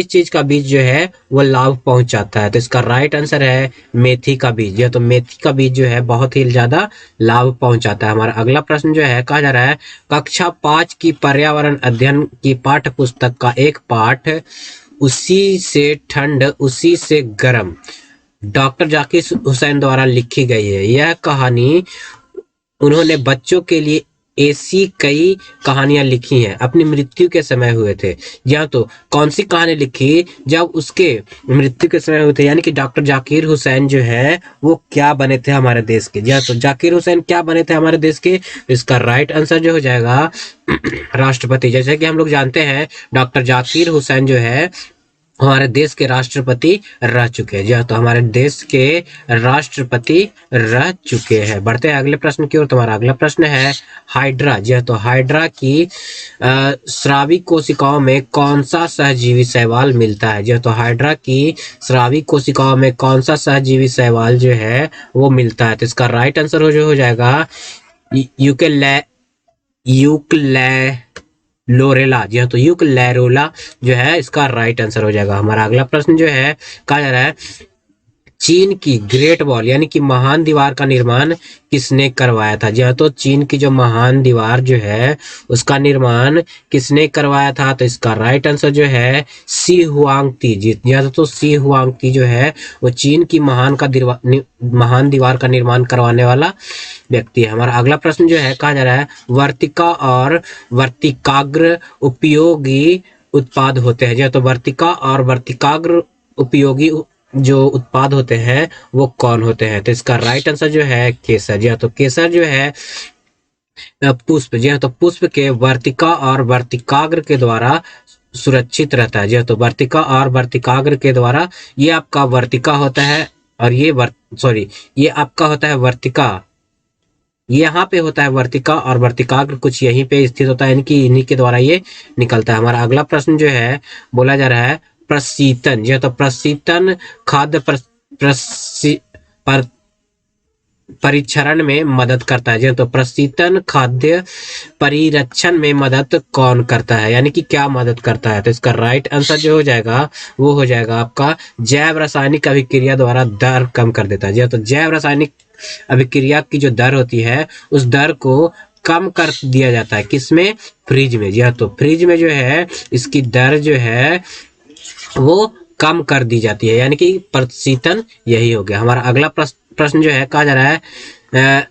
चीज का बीज जो है वो लाभ पहुंचाता है? तो इसका राइट आंसर है मेथी का बीज। तो मेथी का बीज जो है बहुत ही ज्यादा लाभ पहुंचाता है। हमारा अगला प्रश्न जो है कहा जा रहा है कक्षा 5 की पर्यावरण अध्ययन की पाठ्य पुस्तक का एक पाठ उसी से ठंड उसी से गर्म डॉक्टर जाकिर हुसैन द्वारा लिखी गई है। यह कहानी उन्होंने बच्चों के लिए ऐसी कई कहानियां लिखी हैं अपनी मृत्यु के समय हुए थे। या तो कौन सी कहानी लिखी जब उसके मृत्यु के समय हुए थे, यानी कि डॉक्टर जाकिर हुसैन जो है वो क्या बने थे हमारे देश के? या तो जाकिर हुसैन क्या बने थे हमारे देश के? इसका राइट आंसर जो हो जाएगा राष्ट्रपति। जैसे कि हम लोग जानते हैं डॉक्टर जाकिर हुसैन जो है हमारे देश के राष्ट्रपति रह चुके हैं। जी हाँ, तो हमारे देश के राष्ट्रपति रह चुके हैं। बढ़ते हैं अगले प्रश्न की ओर। तुम्हारा अगला प्रश्न है हाइड्रा। जी हाँ, तो हाइड्रा की स्रावी कोशिकाओं में कौन सा सहजीवी शैवाल मिलता है? जी हाँ, तो हाइड्रा की स्रावी कोशिकाओं में कौन सा सहजीवी शैवाल जो है वो मिलता है? तो इसका राइट आंसर हो जाएगा यूक्लैरोला। जी हाँ, तो यूक्लैरोला जो है इसका राइट आंसर हो जाएगा। हमारा अगला प्रश्न जो है कहा जा रहा है चीन की ग्रेट वॉल यानी कि महान दीवार का निर्माण किसने करवाया था? जी हाँ, तो चीन की जो महान दीवार जो है उसका निर्माण किसने करवाया था? तो इसका राइट आंसर जो है सी हुआंगती। जी हाँ, तो सी हुआंगती जो है वो चीन की महान दीवार का निर्माण करवाने वाला व्यक्ति है। हमारा अगला प्रश्न जो है कहा जा रहा है वर्तिका और वर्तिकाग्र उपयोगी उत्पाद होते हैं। जी हाँ, तो वर्तिका और वर्तिकाग्र उपयोगी जो उत्पाद होते हैं वो कौन होते हैं? तो इसका राइट आंसर जो है केसर। जी हाँ, तो केसर जो है पुष्प। जी हाँ, तो पुष्प के वर्तिका और वर्तिकाग्र के द्वारा सुरक्षित रहता है। जी हाँ, तो वर्तिका और वर्तिकाग्र के द्वारा ये आपका वर्तिका होता है और ये आपका होता है वर्तिका। यहाँ पे होता है वर्तिका और वर्तिकाग्र कुछ यहीं पे स्थित होता है, यानी कि इन्हीं के द्वारा ये निकलता है। हमारा अगला प्रश्न जो है बोला जा रहा है प्रशीतन। जी तो प्रशीतन खाद्य परिक्षरण में मदद करता है। जी हाँ, तो प्रशीतन खाद्य परिरक्षण में मदद कौन करता है, यानी कि क्या मदद करता है? तो इसका राइट आंसर जो हो जाएगा वो हो जाएगा आपका जैव रासायनिक अभिक्रिया द्वारा दर कम कर देता है। जी हाँ, तो जैव रासायनिक अभिक्रिया की जो दर होती है उस दर को कम कर दिया जाता है, किसमें? फ्रिज में। जी हाँ, तो फ्रिज में जो है इसकी दर जो है वो कम कर दी जाती है, यानी कि प्रशीतन यही हो गया। हमारा अगला प्रश्न जो है कहा जा रहा है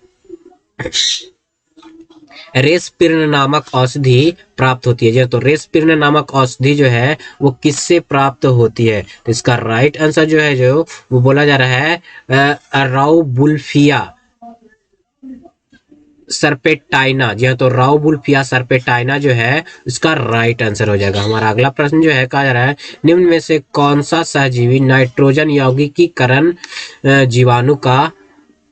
रेस्पिर्न नामक औषधि प्राप्त होती है। जी हाँ, तो रेस्पिर्न नामक औषधि जो है वो किससे प्राप्त होती है? तो इसका राइट आंसर जो है जो वो बोला जा रहा है राउबुल्फिया सरपेटाइना। जी हाँ, तो राउबुल्फिया सरपेटाइना जो है इसका राइट आंसर हो जाएगा। हमारा अगला प्रश्न जो है कहा जा रहा है निम्न में से कौन सा सहजीवी नाइट्रोजन यौगिकीकरण जीवाणु का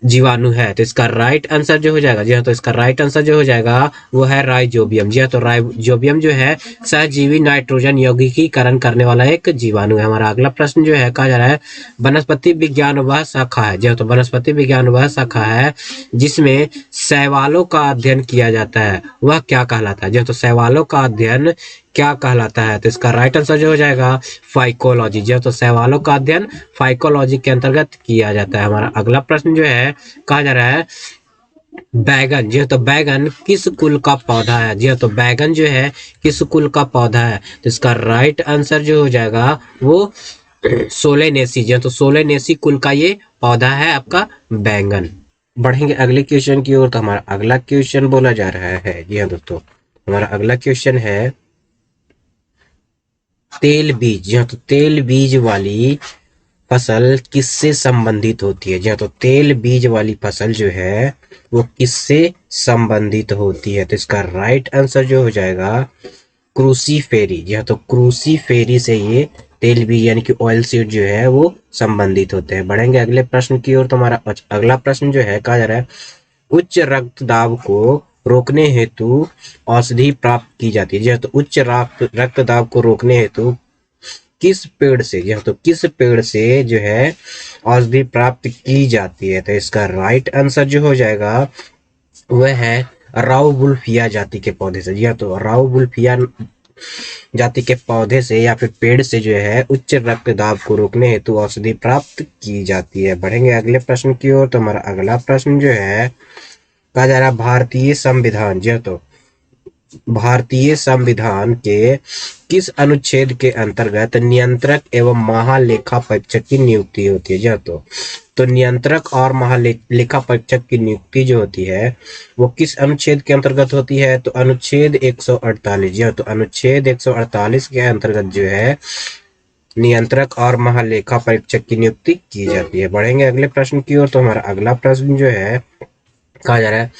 जीवाणु है? तो इसका राइट आंसर जो हो जाएगा, जी हाँ, तो इसका राइट आंसर जो हो जाएगा वो है राइजोबियम। जी हाँ, तो राइजोबियम जो है सहजीवी नाइट्रोजन यौगिकीकरण करने वाला एक जीवाणु है। हमारा अगला प्रश्न जो है कहा जा रहा है वनस्पति विज्ञान वह शाखा है। जी हाँ, तो वनस्पति विज्ञान वह शाखा है जिसमें शैवालों का अध्ययन किया जाता है, वह क्या कहलाता है? जी हाँ, तो शैवालों का अध्ययन क्या कहलाता है? तो इसका राइट आंसर जो हो जाएगा फाइकोलॉजी। जो तो शैवालों का अध्ययन फाइकोलॉजी के अंतर्गत किया जाता है। हमारा अगला प्रश्न जो है कहा जा रहा है बैगन। जी हाँ, तो बैगन किस कुल का पौधा है? जी हाँ, तो बैगन जो है किस कुल का पौधा है? तो इसका राइट आंसर जो हो जाएगा वो सोलेनेसी। जी हाँ, तो सोलेनेसी कुल का ये पौधा है आपका बैंगन। बढ़ेंगे अगले क्वेश्चन की ओर। तो हमारा अगला क्वेश्चन बोला जा रहा है, जी हाँ दोस्तों, हमारा अगला क्वेश्चन है तेल बीज। जी हाँ, तो तेल बीज वाली फसल किससे संबंधित होती है? जी हाँ, तो तेल बीज वाली फसल जो है वो किससे संबंधित होती है? तो इसका राइट आंसर जो हो जाएगा क्रूसीफेरी। जी हाँ, तो क्रूसीफेरी से ये तेल बीज यानी कि ऑयल सीड जो है वो संबंधित होते हैं। बढ़ेंगे अगले प्रश्न की ओर। तो हमारा अगला प्रश्न जो है कहा जा रहा है उच्च रक्तदाब को रोकने हेतु औषधि प्राप्त की जाती है। जी हाँ, तो उच्च रक्तदाब को रोकने हेतु किस पेड़ से, या तो किस पेड़ से जो है औषधि प्राप्त की जाती है? तो इसका राइट आंसर जो हो जाएगा वह है राउबुल्फिया जाति के पौधे से। जी हाँ, तो राउबुल्फिया जाति के पौधे से या फिर पेड़ से जो है उच्च रक्तदाब को रोकने हेतु औषधि प्राप्त की जाती है। बढ़ेंगे अगले प्रश्न की ओर। तो हमारा अगला प्रश्न जो है कहा जा रहा है भारतीय संविधान। जी हाँ, तो भारतीय संविधान के किस अनुच्छेद के अंतर्गत नियंत्रक एवं महालेखा परीक्षक की नियुक्ति होती है? जी हाँ, तो नियंत्रक और महालेखा परीक्षक की नियुक्ति जो होती है वो किस अनुच्छेद के अंतर्गत होती है? तो अनुच्छेद 148। जी हाँ, तो अनुच्छेद 148 के अंतर्गत जो है नियंत्रक और महालेखा परीक्षक की नियुक्ति की जाती है। बढ़ेंगे अगले प्रश्न की ओर। तो हमारा अगला प्रश्न जो है कहा जा रहा है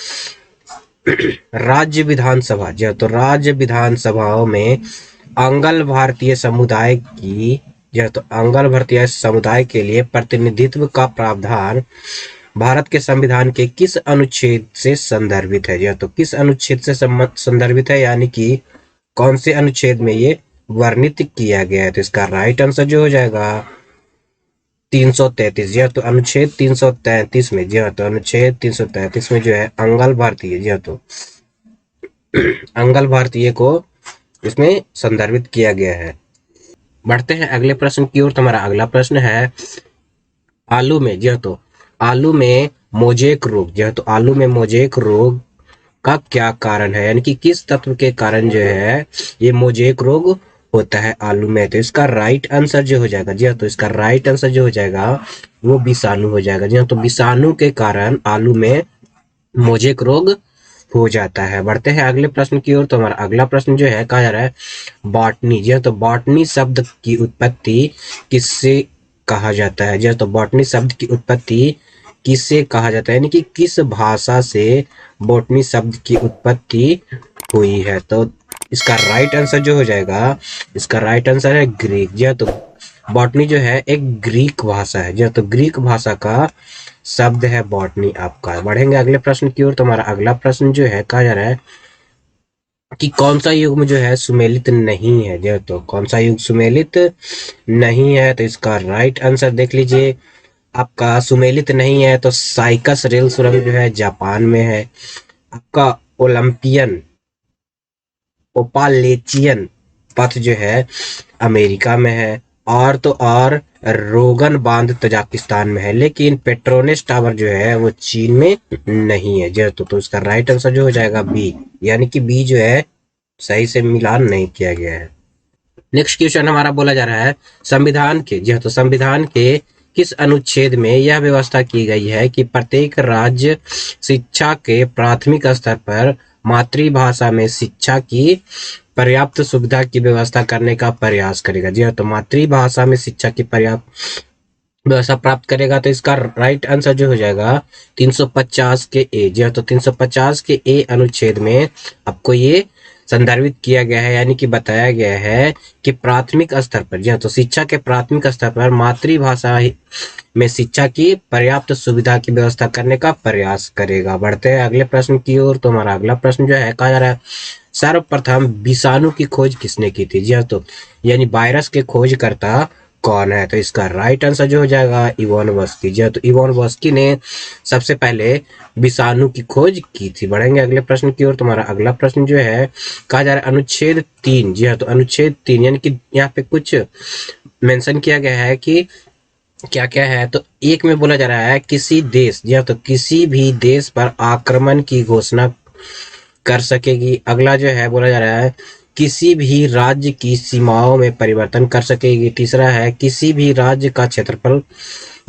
राज्य विधानसभा। जी हाँ, तो राज्य विधानसभाओं में आंगल भारतीय समुदाय की, जो तो आंगल भारतीय समुदाय के लिए प्रतिनिधित्व का प्रावधान भारत के संविधान के किस अनुच्छेद से संदर्भित है? जी तो किस अनुच्छेद से संदर्भित है, यानी कि कौन से अनुच्छेद में ये वर्णित किया गया है? तो इसका राइट आंसर जो हो जाएगा 333। जी हाँ, तो अनुच्छेद 333 में, जी हाँ, तो अनुच्छेद 333 में जो है अंगल भारतीय, जी हाँ, तो अंगल भारतीय को इसमें संदर्भित किया गया है। बढ़ते हैं अगले प्रश्न की ओर। तो हमारा अगला प्रश्न है आलू में, जी हाँ, तो आलू में मोजेक रोग। जी हाँ, तो आलू में मोजेक रोग का क्या कारण है, यानी कि किस तत्व के कारण जो है ये मोजेक रोग होता है आलू में? तो इसका राइट आंसर जो हो जाएगा, जी हाँ, तो इसका राइट आंसर जो हो जाएगा वो विषाणु हो जाएगा। जी हाँ, तो विषाणु के कारण आलू में मोजेक रोग हो जाता है। बढ़ते हैं अगले प्रश्न की ओर। तो हमारा अगला प्रश्न जो है कहा जा रहा है बॉटनी। जी हाँ, तो बॉटनी शब्द की उत्पत्ति किससे कहा जाता है? जी हाँ, तो बॉटनी शब्द की उत्पत्ति किससे कहा जाता है, यानी कि किस भाषा से बॉटनी शब्द की उत्पत्ति हुई है? तो इसका राइट आंसर जो हो जाएगा, इसका राइट आंसर है ग्रीक। जी हाँ, तो बॉटनी जो है एक ग्रीक भाषा है। जी हाँ, तो ग्रीक भाषा का शब्द है बॉटनी आपका। बढ़ेंगे अगले प्रश्न की ओर। तो हमारा अगला प्रश्न जो है कहा जा रहा है कि कौन सा युग्म जो है सुमेलित नहीं है? जो तो कौन सा युग सुमेलित नहीं है? तो इसका राइट आंसर देख लीजिए आपका सुमेलित नहीं है तो साइकस रेल सुरंग जो है जापान में है। आपका ओलंपियन ओपालेचियन पथ जो है अमेरिका में है। और तो और रोगन बांध तजाकिस्तान में है, लेकिन पेट्रोनेस टावर जो है वो चीन में नहीं है। जो तो इसका राइट आंसर जो हो जाएगा बी, यानी कि बी जो है सही से मिलान नहीं किया गया है। नेक्स्ट क्वेश्चन हमारा बोला जा रहा है संविधान के, जी हाँ, तो संविधान के किस अनुच्छेद में यह व्यवस्था की गई है कि प्रत्येक राज्य शिक्षा के प्राथमिक स्तर पर मातृभाषा में शिक्षा की पर्याप्त सुविधा की व्यवस्था करने का प्रयास करेगा। जी हाँ, तो मातृभाषा में शिक्षा की पर्याप्त व्यवस्था प्राप्त करेगा। तो इसका राइट आंसर जो हो जाएगा 350 के ए। जी हाँ, तो 350 के ए अनुच्छेद में आपको ये संदर्भित किया गया है, यानी कि बताया गया है कि प्राथमिक स्तर पर, जी हाँ, तो शिक्षा के प्राथमिक स्तर पर मातृभाषा में शिक्षा की पर्याप्त सुविधा की व्यवस्था करने का प्रयास करेगा। बढ़ते हैं अगले प्रश्न की ओर। तो हमारा अगला प्रश्न जो है कहा जा रहा है सर्वप्रथम विषाणु की खोज किसने की थी। जी हाँ, तो यानी वायरस के खोजकर्ता कौन है। तो इसका राइट आंसर जो हो जाएगा इवान वस्की। जी हाँ, तो इवान वस्की ने सबसे पहले विषाणु की खोज की थी। बढ़ेंगे अगले प्रश्न की ओर। तुम्हारा अगला प्रश्न जो है कहा जा रहा है अनुच्छेद 3। जी हाँ, तो अनुच्छेद 3 यानी कि यहाँ पे कुछ मेंशन किया गया है कि क्या क्या है। तो एक में बोला जा रहा है किसी देश, जी हाँ, तो किसी भी देश पर आक्रमण की घोषणा कर सकेगी। अगला जो है बोला जा रहा है किसी भी राज्य की सीमाओं में परिवर्तन कर सकेगी। तीसरा है किसी भी राज्य का क्षेत्रफल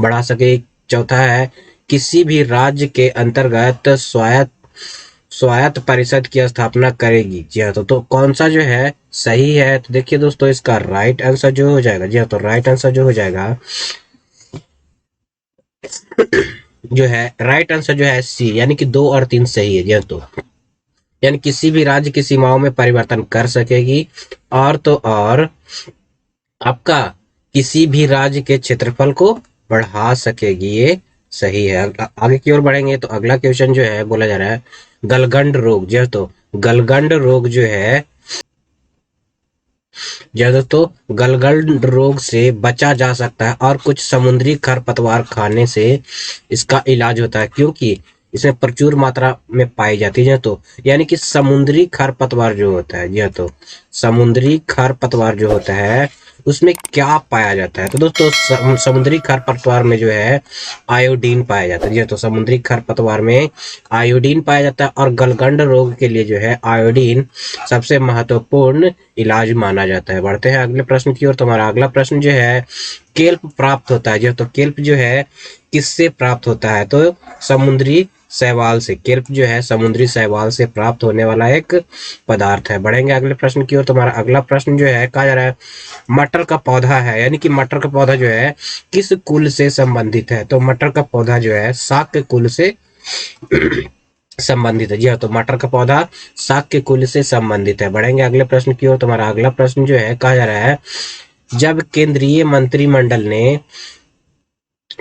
बढ़ा सके। चौथा है किसी भी राज्य के अंतर्गत स्वायत्त परिषद की स्थापना करेगी। जी हाँ, तो कौन सा जो है सही है। तो देखिए दोस्तों इसका राइट आंसर जो हो जाएगा, जी हाँ, तो राइट आंसर जो हो जाएगा जो है राइट आंसर जो है सी, यानी कि 2 और 3 सही है। जी हाँ, तो यानी किसी भी राज्य की सीमाओं में परिवर्तन कर सकेगी। और तो और आपका किसी भी राज्य के क्षेत्रफल को बढ़ा सकेगी, ये सही है। आगे की ओर बढ़ेंगे तो अगला क्वेश्चन जो है बोला जा रहा है गलगंड रोग। जो तो गलगंड रोग जो है, जो तो गलगंड रोग से बचा जा सकता है और कुछ समुद्री खरपतवार खाने से इसका इलाज होता है, क्योंकि इसमें प्रचुर मात्रा में पाई जाती है। तो यानी कि समुद्री खरपतवार जो होता है, जी तो समुद्री खरपतवार जो होता है उसमें क्या पाया जाता है। तो दोस्तों समुद्री खरपतवार में जो है आयोडीन पाया जाता है। जी तो समुद्री खरपतवार में आयोडीन पाया जाता है और गलगंड रोग के लिए जो है आयोडीन सबसे महत्वपूर्ण इलाज माना जाता है। बढ़ते हैं अगले प्रश्न की ओर। तुम्हारा अगला प्रश्न जो है केल्प प्राप्त होता है। जो तो केल्प जो है किससे प्राप्त होता है। तो समुद्री शैवाल से। केल्प जो है समुद्री शैवाल से प्राप्त होने वाला एक पदार्थ है। बढ़ेंगे अगले प्रश्न की ओर। तुम्हारा अगला प्रश्न जो है कहा जा रहा है मटर का पौधा है, यानी कि मटर का पौधा जो है किस कुल से संबंधित है। तो मटर का पौधा जो है शाक के कुल से संबंधित है। जी हाँ, तो मटर का पौधा शाक के कुल से संबंधित है। बढ़ेंगे अगले प्रश्न की ओर। तुम्हारा अगला प्रश्न जो है कहा जा रहा है जब केंद्रीय मंत्रिमंडल ने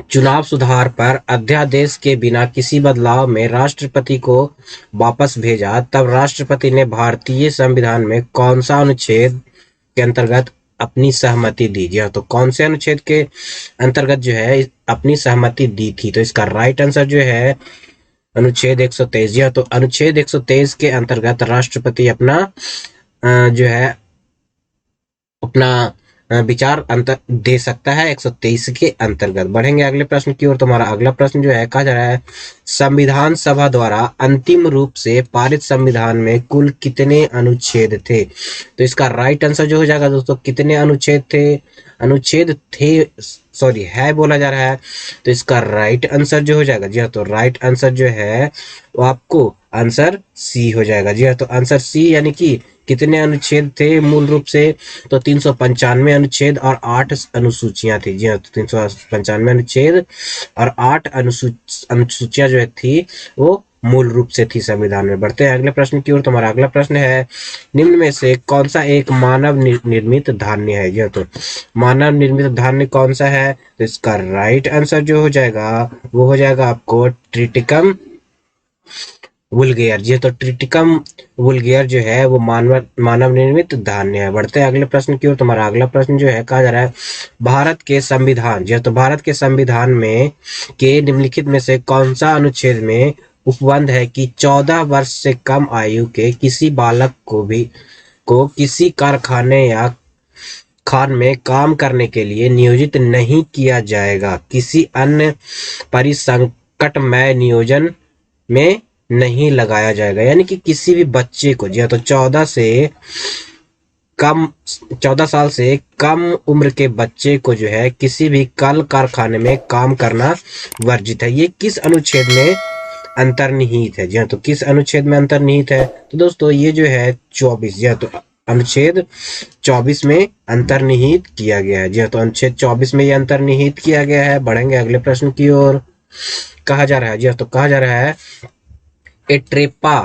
चुनाव सुधार पर अध्यादेश के बिना किसी बदलाव में राष्ट्रपति को वापस भेजा, तब राष्ट्रपति ने भारतीय संविधान में कौन सा अनुच्छेद के अंतर्गत अपनी सहमति दी। जी हाँ, तो कौन से अनुच्छेद के अंतर्गत जो है अपनी सहमति दी थी। तो इसका राइट आंसर जो है अनुच्छेद 123। जी हाँ, तो अनुच्छेद 123 के अंतर्गत राष्ट्रपति अपना जो है अपना विचार अंतर दे सकता है 123 के अंतर्गत। बढ़ेंगे अगले प्रश्न की ओर। तुम्हारा अगला प्रश्न जो है कहा जा रहा है संविधान सभा द्वारा अंतिम रूप से पारित संविधान में कुल कितने अनुच्छेद थे। तो इसका राइट आंसर जो हो जाएगा दोस्तों कितने अनुच्छेद थे। अनुच्छेद थे, सॉरी है बोला जा रहा है। तो इसका राइट आंसर जो हो जाएगा, जी हाँ, तो राइट आंसर जो है वो आपको आंसर सी हो जाएगा। जी हाँ, तो आंसर सी यानी कि कितने अनुच्छेद थे मूल रूप से। तो 395 अनुच्छेद और 8 अनुसूचियां थी। जी हाँ, तो 395 अनुच्छेद और 8 अनुसूचियां जो थी वो मूल रूप से थी संविधान में। बढ़ते हैं अगले प्रश्न की ओर। तुम्हारा अगला प्रश्न है निम्न में से कौन सा एक मानव निर्मित धान्य है। जी हाँ, तो मानव निर्मित धान्य कौन सा है। तो इसका राइट आंसर जो हो जाएगा वो हो जाएगा आपको ट्रिटिकम वुल्गेयर जी, तो ट्रिटिकम वुल्गेयर जो है वो मानव निर्मित धान्य है। बढ़ते हैं अगले प्रश्न की ओर। तुम्हारा अगला प्रश्न जो है कहा जा रहा है भारत के संविधान जी, तो भारत के संविधान में के निम्नलिखित में से कौन सा अनुच्छेद में उपबंध है कि 14 वर्ष से कम आयु के किसी बालक को किसी कारखाने या खान में काम करने के लिए नियोजित नहीं किया जाएगा, किसी अन्य परिसंकटमय नियोजन में नहीं लगाया जाएगा। यानी कि किसी भी बच्चे को जी हाँ, तो 14 साल से कम उम्र के बच्चे को जो है किसी भी कल कारखाने में काम करना वर्जित है। ये किस अनुच्छेद में अंतर्निहित है? जी हाँ, तो किस अनुच्छेद में अंतर्निहित है? तो दोस्तों ये जो है 24 जी हाँ, तो अनुच्छेद 24 में अंतर्निहित किया गया है। जी हाँ, तो अनुच्छेद 24 में ये अंतर्निहित किया गया है। बढ़ेंगे अगले प्रश्न की ओर। कहा जा रहा है जी हाँ, तो कहा जा रहा है एट्रेपा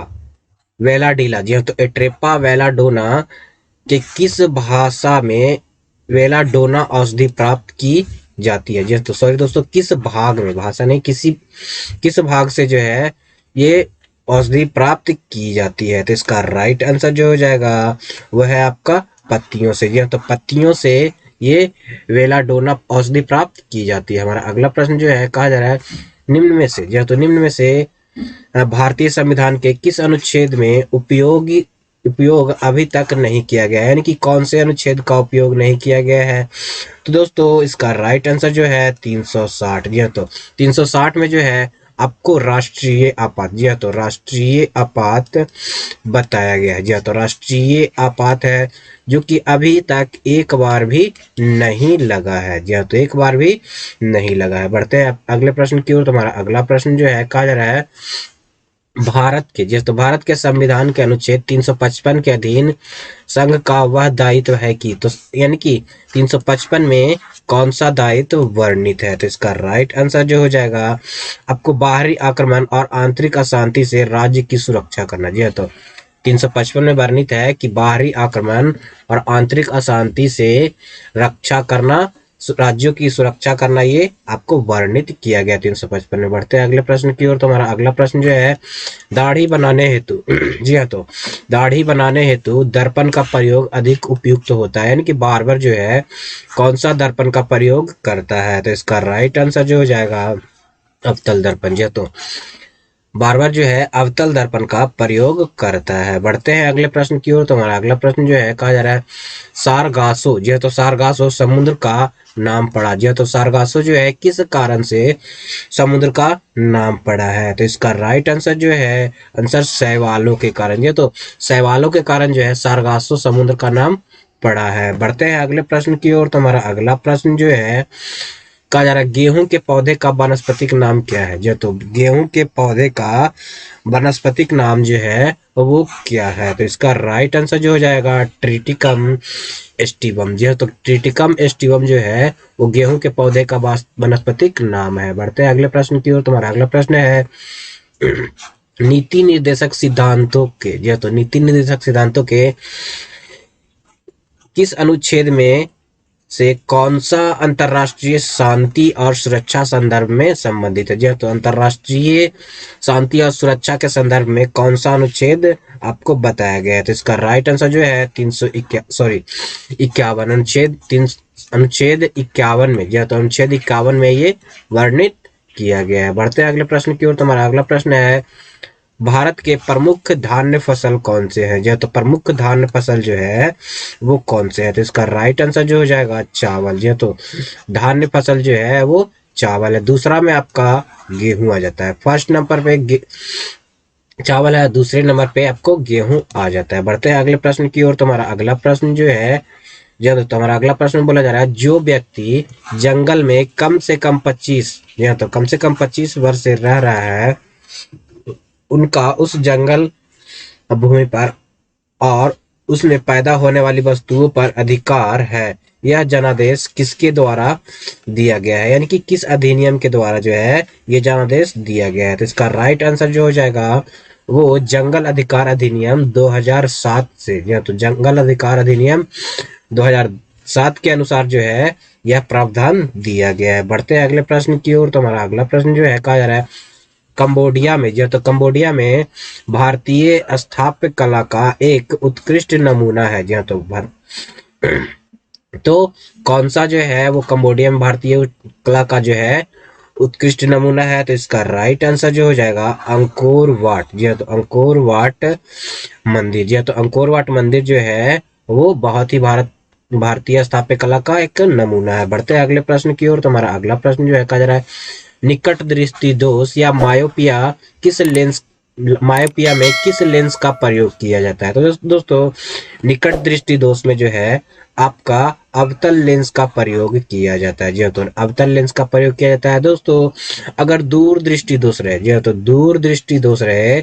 वेलाडीला जी हाँ, तो एट्रेपा वेलाडोना के किस भाषा में वेलाडोना औषधि प्राप्त की जाती है? जी हाँ, तो सॉरी दोस्तों, किस भाग में, भाषा नहीं, किस भाग से जो है ये औषधि प्राप्त की जाती है? तो इसका राइट आंसर जो हो जाएगा वो है आपका पत्तियों से। जी हाँ, तो पत्तियों से ये वेलाडोना औषधि प्राप्त की जाती है। हमारा अगला प्रश्न जो है कहा जा रहा है निम्न में से, जी हाँ, तो निम्न में से भारतीय संविधान के किस अनुच्छेद में उपयोग अभी तक नहीं किया गया है? यानी कि कौन से अनुच्छेद का उपयोग नहीं किया गया है? तो दोस्तों इसका राइट आंसर जो है 360। जी हाँ, तो 360 में जो है आपको राष्ट्रीय आपात, जी हाँ, तो राष्ट्रीय आपात बताया गया है। जी हाँ, तो राष्ट्रीय आपात है जो कि अभी तक एक बार भी नहीं लगा है। जी हाँ, तो एक बार भी नहीं लगा है। बढ़ते हैं अगले प्रश्न की ओर। तुम्हारा अगला प्रश्न जो है कहा जा रहा है भारत के संविधान के अनुच्छेद 355 के अधीन संघ का वह दायित्व है कि, तो यानी कि 355 में कौन सा दायित्व वर्णित है? तो इसका राइट आंसर जो हो जाएगा आपको बाहरी आक्रमण और आंतरिक अशांति से राज्य की सुरक्षा करना। जी हाँ, तो 355 में वर्णित है कि बाहरी आक्रमण और आंतरिक अशांति से रक्षा करना, राज्यों की सुरक्षा करना, ये आपको वर्णित किया गया 355 में। बढ़ते हैं अगले प्रश्न की ओर। तो हमारा अगला प्रश्न जो है दाढ़ी बनाने हेतु जी हाँ, तो दाढ़ी बनाने हेतु दर्पण का प्रयोग अधिक उपयुक्त होता है। यानी कि बार्बर जो है कौन सा दर्पण का प्रयोग करता है? तो इसका राइट आंसर जो हो जाएगा अवतल दर्पण। जी हाँ, तो बार्बर जो है अवतल दर्पण का प्रयोग करता है। बढ़ते हैं अगले प्रश्न की ओर। तो हमारा अगला प्रश्न जो है कहा जा रहा है सारगासो, जी हाँ, तो सारगासो समुद्र का नाम पड़ा। जी हाँ, तो सारगासो जो है किस कारण से समुद्र का नाम पड़ा है? तो इसका राइट आंसर जो है आंसर शैवालों के कारण। जी, तो शैवालों के कारण जो है सारगासो समुद्र का नाम पड़ा है। बढ़ते हैं अगले प्रश्न की ओर। तो हमारा अगला प्रश्न जो है कहा जा रहा है गेहूं के पौधे का वानस्पतिक नाम क्या है? जो तो गेहूं के पौधे का वानस्पतिक नाम जो है वो क्या है? तो इसका राइट आंसर जो हो जाएगा ट्रिटिकम एस्टिवम। जी हाँ, तो ट्रिटिकम एस्टिवम जो है वो गेहूं के पौधे का वानस्पतिक नाम है। बढ़ते हैं अगले प्रश्न की ओर। तुम्हारा अगला प्रश्न है नीति निर्देशक सिद्धांतों के, जी हाँ, तो नीति निर्देशक सिद्धांतों के किस अनुच्छेद में से कौन सा अंतर्राष्ट्रीय शांति और सुरक्षा संदर्भ में संबंधित है? जी हाँ, तो अंतर्राष्ट्रीय शांति और सुरक्षा के संदर्भ में कौन सा अनुच्छेद आपको बताया गया है? तो इसका राइट आंसर जो है 51 अनुच्छेद 51 में। जी हाँ, तो अनुच्छेद 51 में ये वर्णित किया गया है। बढ़ते हैं अगले प्रश्न की ओर। तुम्हारा अगला प्रश्न है भारत के प्रमुख धान्य फसल कौन से हैं? जो तो प्रमुख धान्य फसल जो है वो कौन से है? तो इसका राइट आंसर जो हो जाएगा चावल। जो तो धान्य फसल जो है वो चावल है। दूसरा में आपका गेहूं आ जाता है। फर्स्ट नंबर पे चावल है, दूसरे नंबर पे आपको गेहूं आ जाता है। बढ़ते हैं अगले प्रश्न की ओर। तुम्हारा अगला प्रश्न जो है जो तुम्हारा अगला प्रश्न बोला जा रहा है जो व्यक्ति जंगल में कम से कम 25 या तो कम से कम 25 वर्ष से रह रहा है उनका उस जंगल भूमि पर और उसमें पैदा होने वाली वस्तुओं पर अधिकार है। यह जनादेश किसके द्वारा दिया गया है? यानी कि किस अधिनियम के द्वारा जो है ये जनादेश दिया गया है? तो इसका राइट आंसर जो हो जाएगा वो जंगल अधिकार अधिनियम 2007 से, या तो जंगल अधिकार अधिनियम 2007 के अनुसार जो है यह प्रावधान दिया गया है। बढ़ते हैं अगले प्रश्न की ओर। तो हमारा अगला प्रश्न जो है कहा जा रहा है कंबोडिया में, जो तो कंबोडिया में भारतीय स्थापत्य कला का एक उत्कृष्ट नमूना है। जी हाँ, तो कौन सा जो है वो कंबोडिया में भारतीय कला का जो है उत्कृष्ट नमूना है? तो इसका राइट आंसर जो हो जाएगा अंकोर वाट। जी हाँ, तो अंकोर वाट मंदिर। जी हाँ, तो अंकोर वाट मंदिर जो है वो बहुत ही भारतीय स्थापत्य कला का एक नमूना है। बढ़ते हैं अगले प्रश्न की ओर। तुम्हारा अगला प्रश्न जो है कहा जा रहा है निकट दृष्टि दोष या मायोपिया किस लेंस मायोपिया में किस लेंस का प्रयोग किया जाता है? तो दोस्तों निकट दृष्टि दोष में जो है आपका अवतल लेंस का प्रयोग किया जाता है। जी हाँ, तो अवतल लेंस का प्रयोग किया जाता है। दोस्तों अगर दूर दृष्टि दोष रहे, जी हाँ, तो दूर दृष्टि दोष रहे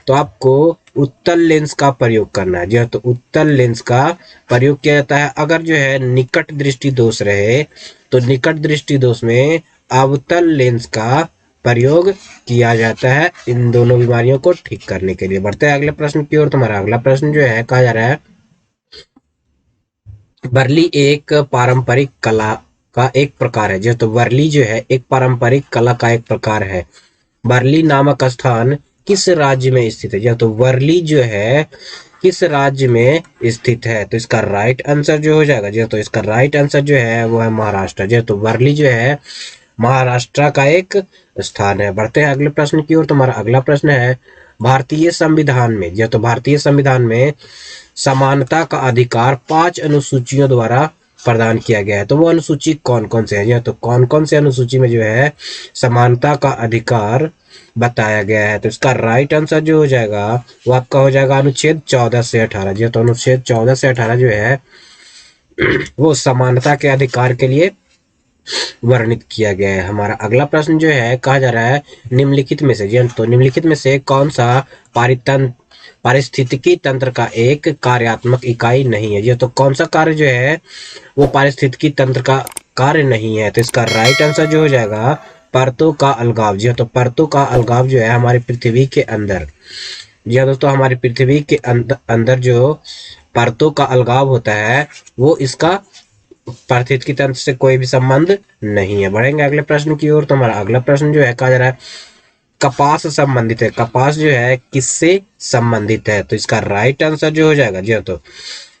तो आपको उत्तल लेंस का प्रयोग करना है। जी हाँ, तो उत्तल लेंस का प्रयोग किया जाता है। अगर जो है निकट दृष्टि दोष रहे तो निकट दृष्टि दोष में अवतल लेंस का प्रयोग किया जाता है इन दोनों बीमारियों को ठीक करने के लिए। बढ़ते हैं अगले प्रश्न की ओर। तुम्हारा अगला प्रश्न जो है कहा जा रहा है वर्ली एक पारंपरिक कला का एक प्रकार है। जो तो वर्ली जो है एक पारंपरिक कला का एक प्रकार है। वर्ली नामक स्थान किस राज्य में स्थित है? तो वर्ली जो है किस राज्य में स्थित है? तो इसका राइट आंसर जो हो जाएगा, जो तो इसका राइट आंसर जो है वो है महाराष्ट्र। जो तो वर्ली जो है महाराष्ट्र का एक स्थान है। बढ़ते हैं अगले प्रश्न की ओर। तुम्हारा अगला प्रश्न है भारतीय संविधान में, जो तो भारतीय संविधान में समानता का अधिकार 5 अनुसूचियों द्वारा प्रदान किया गया है। तो वो अनुसूची कौन कौन से है? तो कौन कौन से अनुसूची में जो है समानता का अधिकार बताया गया है? तो इसका राइट आंसर जो हो जाएगा वो आपका हो जाएगा अनुच्छेद 14 से 18। जो तो अनुच्छेद 14 से 18 जो है वो समानता के अधिकार के लिए वर्णित किया गया है। हमारा अगला प्रश्न जो है कहा जा रहा है निम्नलिखित में से, तो निम्नलिखित में से कौन सा पारिस्थितिकी तंत्र का एक कार्यात्मक इकाई नहीं है? ये तो कौन सा कार्य जो है वो पारिस्थितिकी तंत्र का कार्य नहीं है? तो इसका राइट आंसर जो हो जाएगा परतों का अलगाव। जी तो परतों का अलगाव जो है हमारी पृथ्वी के अंदर, जी हाँ दोस्तों, हमारी पृथ्वी के अंदर जो परतों का अलगाव होता है वो इसका पारिस्थितिकी तंत्र से कोई भी संबंध नहीं है। बढ़ेंगे अगले प्रश्न की ओर। तो हमारा अगला प्रश्न जो है कहा जा रहा है कपास संबंधित है। कपास जो है किससे संबंधित है? तो इसका राइट आंसर जो हो जाएगा, जी तो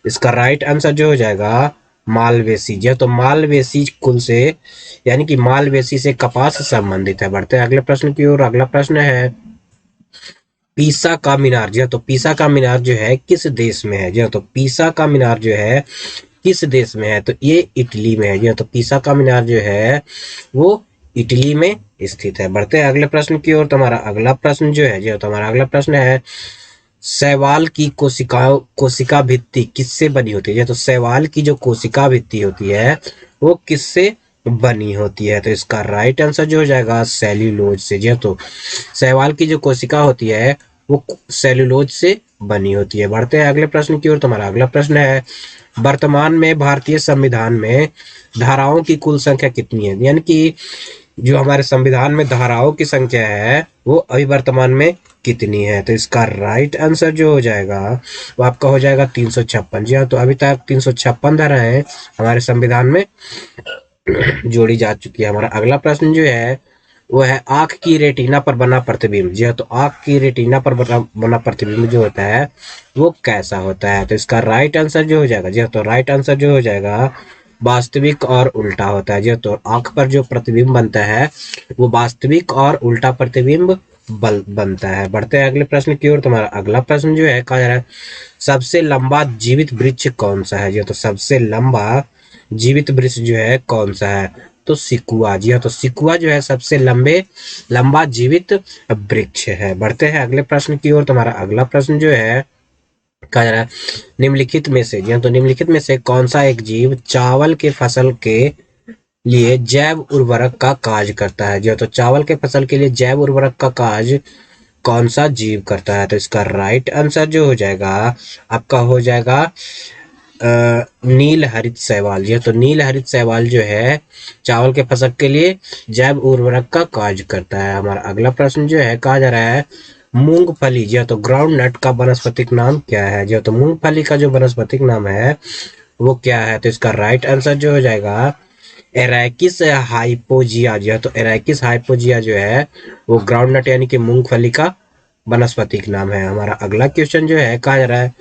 इसका राइट आंसर जो हो जाएगा मालवेसी। जी तो मालवेसी कुल से यानी कि मालवेसी से कपास संबंधित है। बढ़ते हैं अगले प्रश्न की ओर। अगला प्रश्न है पीसा का मीनार। जी तो पीसा का मीनार जो है किस देश में है? जी तो पीसा का मीनार जो है किस देश में है? तो ये इटली में है। जी तो पीसा का मीनार जो है वो इटली में स्थित है। बढ़ते हैं अगले प्रश्न की ओर। तुम्हारा अगला प्रश्न जो है, जो तुम्हारा अगला प्रश्न है शैवाल की कोशिका भित्ति किससे बनी होती है? तो शैवाल की जो कोशिका भित्ति होती है वो किससे बनी होती है? तो इसका राइट आंसर जो हो जाएगा सेल्यूलोज से। जी तो शैवाल की जो कोशिका होती है वो सेल्यूलोज से बनी होती है। बढ़ते हैं अगले प्रश्न की ओर। तुम्हारा अगला प्रश्न है वर्तमान में भारतीय संविधान में धाराओं की कुल संख्या कितनी है? यानी कि जो हमारे संविधान में धाराओं की संख्या है वो अभी वर्तमान में कितनी है? तो इसका राइट आंसर जो हो जाएगा वो आपका हो जाएगा 356। जी हाँ, तो अभी तक 356 धाराएं हमारे संविधान में जोड़ी जा चुकी है। हमारा अगला प्रश्न जो है वो है आंख की रेटिना पर बना प्रतिबिंब। जी हाँ, तो आंख की रेटिना पर बना प्रतिबिंब जो होता है वो कैसा होता है? तो इसका राइट आंसर जो हो जाएगा, जी हाँ, तो राइट आंसर जो हो जाएगा वास्तविक और उल्टा होता है। जी हाँ, तो आंख पर जो प्रतिबिंब बनता है वो वास्तविक और उल्टा प्रतिबिंब बनता है। बढ़ते हैं अगले प्रश्न की ओर। तुम्हारा अगला प्रश्न जो है कहा जा रहा है सबसे लंबा जीवित वृक्ष कौन सा है? जी हाँ, तो सबसे लंबा जीवित वृक्ष जो है कौन सा है? तो सिकुआ। जी हाँ, तो सिकुआ जो है सबसे लंबा जीवित वृक्ष है। बढ़ते हैं अगले प्रश्न की ओर। तुम्हारा अगला प्रश्न जो है कहा जा रहा है निम्नलिखित में से, जी हाँ, तो निम्नलिखित में से कौन सा एक जीव चावल के फसल के लिए जैव उर्वरक का कार्य करता है? जी हाँ, तो चावल के फसल के लिए जैव उर्वरक का कार्य कौन सा जीव करता है? तो इसका राइट आंसर जो हो जाएगा आपका हो जाएगा नील हरित शैवाल। जी तो नील हरित शैवाल जो है चावल के फसल के लिए जैव उर्वरक का कार्य करता है। हमारा अगला प्रश्न जो है कहा जा रहा है मूंगफली, जी तो ग्राउंड नट का वनस्पतिक नाम क्या है? जी तो मूंगफली का जो वनस्पतिक नाम है वो क्या है? तो इसका राइट आंसर जो हो जाएगा एराकिस हाइपोजिया जो है, तो एराकिस हाइपोजिया जो है वो ग्राउंड नट यानी कि मूंगफली का वनस्पतिक नाम है। हमारा अगला क्वेश्चन जो है कहा जा रहा है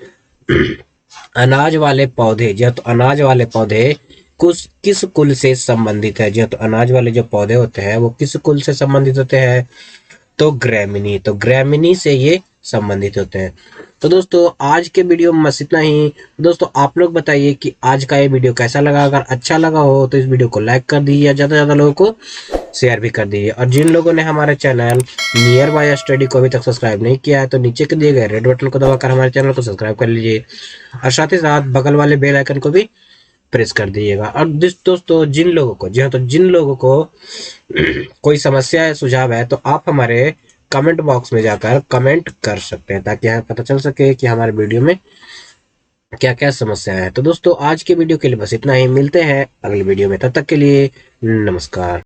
अनाज वाले पौधे, जो तो अनाज वाले पौधे किस कुल से संबंधित है। जो तो अनाज वाले जो पौधे होते हैं वो किस कुल से संबंधित होते हैं, तो ग्रैमिनी, तो ग्रैमिनी से ये संबंधित होते हैं। तो दोस्तों आज के वीडियो में बस इतना ही। दोस्तों आप लोग बताइए कि आज का ये वीडियो कैसा लगा। अगर अच्छा लगा हो तो इस वीडियो को लाइक कर दीजिए, ज़्यादा से ज़्यादा लोगों को शेयर भी कर दीजिए। और जिन लोगों ने हमारे चैनल नियर बाय स्टडी को अभी तक सब्सक्राइब नहीं किया है तो नीचे के दिए गए रेड बटन को दबाकर हमारे चैनल को सब्सक्राइब कर लीजिए और साथ ही साथ बगल वाले बेल आइकन को भी प्रेस कर दीजिएगा। और दोस्तों जिन लोगों को, जी हाँ, तो जिन लोगों को कोई समस्या है, सुझाव है, तो आप हमारे कमेंट बॉक्स में जाकर कमेंट कर सकते हैं ताकि हमें पता चल सके कि हमारे वीडियो में क्या क्या समस्या है। तो दोस्तों आज के वीडियो के लिए बस इतना ही, मिलते हैं अगले वीडियो में, तब तक के लिए नमस्कार।